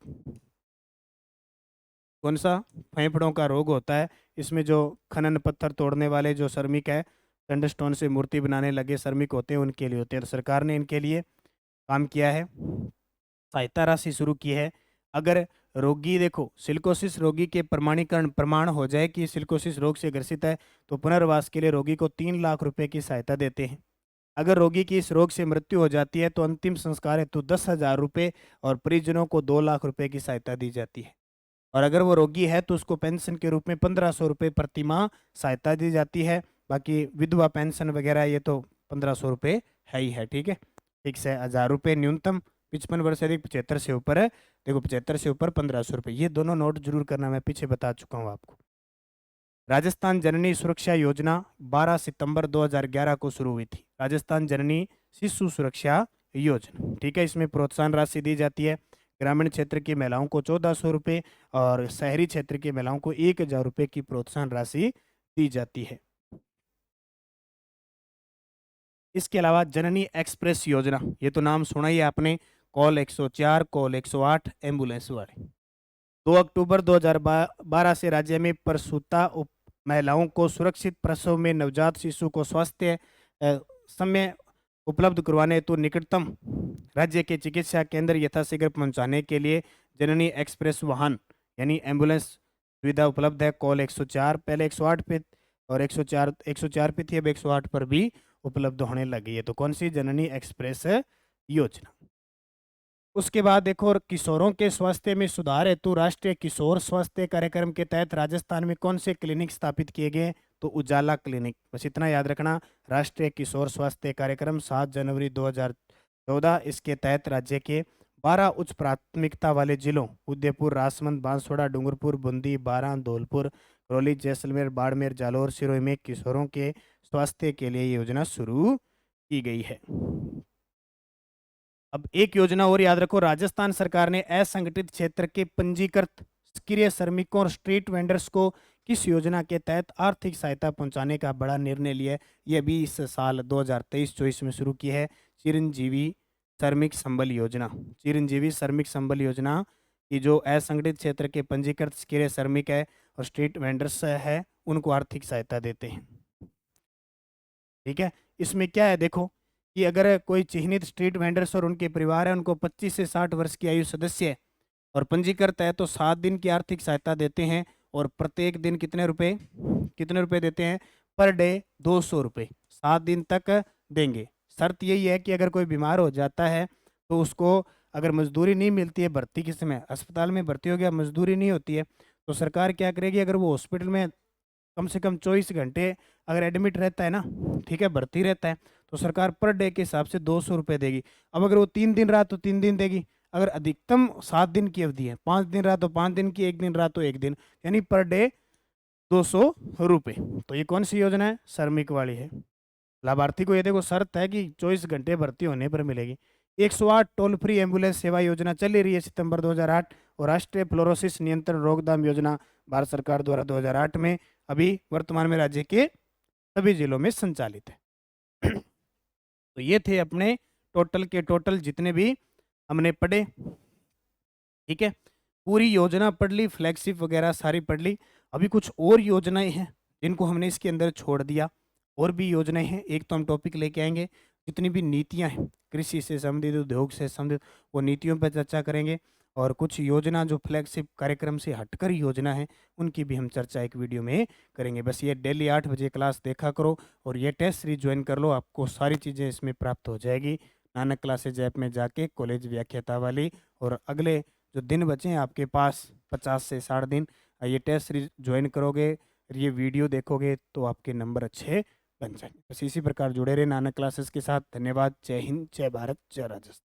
कौन सा? फेफड़ों का रोग होता है। इसमें जो खनन पत्थर तोड़ने वाले जो श्रमिक है, टंडस्टोन से मूर्ति बनाने लगे श्रमिक होते हैं, उनके लिए होते हैं। तो सरकार ने इनके लिए काम किया है, सहायता राशि शुरू की है। अगर रोगी देखो, सिल्कोसिस रोगी के प्रमाणीकरण प्रमाण हो जाए कि सिल्कोसिस रोग से ग्रसित है, तो पुनर्वास के लिए रोगी को 3 लाख रुपए की सहायता देते हैं। अगर रोगी की इस रोग से मृत्यु हो जाती है तो अंतिम संस्कार हेतु 10,000 रुपये और परिजनों को 2 लाख रुपए की सहायता दी जाती है। और अगर वो रोगी है तो उसको पेंशन के रूप में 1500 रुपये प्रति माह सहायता दी जाती है। बाकी विधवा पेंशन वगैरह ये तो 1500 रुपये है ही है। ठीक है, फिक्स है 1000 रुपये न्यूनतम, 55 वर्ष से अधिक, 75 से ऊपर है। देखो 75 से ऊपर 1500 रुपये, ये दोनों नोट जरूर करना, मैं पीछे बता चुका हूँ आपको। राजस्थान जननी सुरक्षा योजना 12 सितंबर 2011 को शुरू हुई थी। राजस्थान जननी शिशु सुरक्षा योजना। ठीक है, इसमें प्रोत्साहन राशि दी जाती है। ग्रामीण क्षेत्र की महिलाओं को 1400 रुपये और शहरी क्षेत्र की महिलाओं को 1000 रुपये की प्रोत्साहन राशि दी जाती है। इसके अलावा जननी एक्सप्रेस योजना, ये तो नाम सुना ही है आपने, कॉल 104, कॉल 108, एम्बुलेंस वाले। 2 अक्टूबर 2012 से राज्य में प्रसूता महिलाओं को सुरक्षित प्रसव में नवजात शिशु को स्वास्थ्य समय उपलब्ध करवाने हेतु निकटतम राज्य के चिकित्सा केंद्र यथाशीघ्र पहुंचाने के लिए जननी एक्सप्रेस वाहन यानी एम्बुलेंस सुविधा उपलब्ध है। कॉल 104, पहले 108 पे और 104 पे थी, अब 108 पर भी उपलब्ध होने लगी है। तो कौन सी? जननी एक्सप्रेस योजना। उसके बाद देखो, और किशोरों के स्वास्थ्य में सुधार हेतु राष्ट्रीय किशोर स्वास्थ्य कार्यक्रम के तहत राजस्थान में कौन से क्लिनिक स्थापित किए गए? तो उजाला क्लिनिक। बस इतना याद रखना, राष्ट्रीय किशोर स्वास्थ्य कार्यक्रम 7 जनवरी 2014। इसके तहत राज्य के 12 उच्च प्राथमिकता वाले जिलों उदयपुर, राजसमंद, बांसवाड़ा, डूंगरपुर, बूंदी, बारां, धौलपुर, करौली, जैसलमेर, बाड़मेर, जालौर, सिरोही में किशोरों के स्वास्थ्य के लिए योजना शुरू की गई है। अब एक योजना और याद रखो, राजस्थान सरकार ने असंगठित क्षेत्र के पंजीकृत सक्रिय श्रमिकों और स्ट्रीट वेंडर्स को किस योजना के तहत आर्थिक सहायता पहुंचाने का बड़ा निर्णय लिया है? ये भी इस साल 2023-24 में शुरू की है, चिरंजीवी श्रमिक संबल योजना। चिरंजीवी श्रमिक संबल योजना की जो असंगठित क्षेत्र के पंजीकृत सक्रिय श्रमिक है और स्ट्रीट वेंडर्स है, उनको आर्थिक सहायता देते हैं। ठीक है, इसमें क्या है देखो कि अगर कोई चिन्हित स्ट्रीट वेंडर्स और उनके परिवार है, उनको 25 से 60 वर्ष की आयु सदस्य है और पंजीकृत है, तो 7 दिन की आर्थिक सहायता देते हैं। और प्रत्येक दिन कितने रुपए देते हैं? पर डे 200 रुपये, 7 दिन तक देंगे। शर्त यही है कि अगर कोई बीमार हो जाता है तो उसको अगर मजदूरी नहीं मिलती है, भर्ती के समय अस्पताल में भर्ती हो गया, मजदूरी नहीं होती है, तो सरकार क्या करेगी? अगर वो हॉस्पिटल में कम से कम 24 घंटे अगर एडमिट रहता है ना, ठीक है, भर्ती रहता है, तो सरकार पर डे के हिसाब से 200 रुपये देगी। अब अगर वो 3 दिन रहा तो 3 दिन देगी। अगर अधिकतम 7 दिन की अवधि है, 5 दिन रहा तो 5 दिन की, 1 दिन रहा तो 1 दिन, यानी पर डे 200 रुपये। तो ये कौन सी योजना है? श्रमिक वाली है। लाभार्थी को ये देखो शर्त है कि 24 घंटे भर्ती होने पर मिलेगी। 108 टोल फ्री एम्बुलेंस सेवा योजना चल रही है सितंबर 2008, और राष्ट्रीय फ्लोरोसिस नियंत्रण रोकथाम योजना भारत सरकार द्वारा 2008 में अभी वर्तमान में राज्य के सभी जिलों में संचालित है। तो ये थे अपने टोटल के टोटल जितने भी हमने पढ़े। ठीक है, पूरी योजना पढ़ ली, फ्लैगशिप वगैरह सारी पढ़ ली। अभी कुछ और योजनाएं हैं जिनको हमने इसके अंदर छोड़ दिया। और भी योजनाएं हैं, एक तो हम टॉपिक लेके आएंगे, जितनी भी नीतियां हैं कृषि से संबंधित, उद्योग से संबंधित, वो नीतियों पर चर्चा करेंगे। और कुछ योजना जो फ्लैगशिप कार्यक्रम से हटकर योजना है, उनकी भी हम चर्चा एक वीडियो में करेंगे। बस ये डेली 8 बजे क्लास देखा करो और ये टेस्ट सीरीज ज्वाइन कर लो, आपको सारी चीज़ें इसमें प्राप्त हो जाएगी। नानक क्लासेज ऐप में जाके कॉलेज व्याख्याता वाली, और अगले जो दिन बचे हैं आपके पास 50 से 60 दिन, ये टेस्ट सीरीज ज्वाइन करोगे, ये वीडियो देखोगे तो आपके नंबर अच्छे बन जाएंगे। बस इसी प्रकार जुड़े रहे नानक क्लासेस के साथ। धन्यवाद। जय हिंद, जय भारत, जय राजस्थान।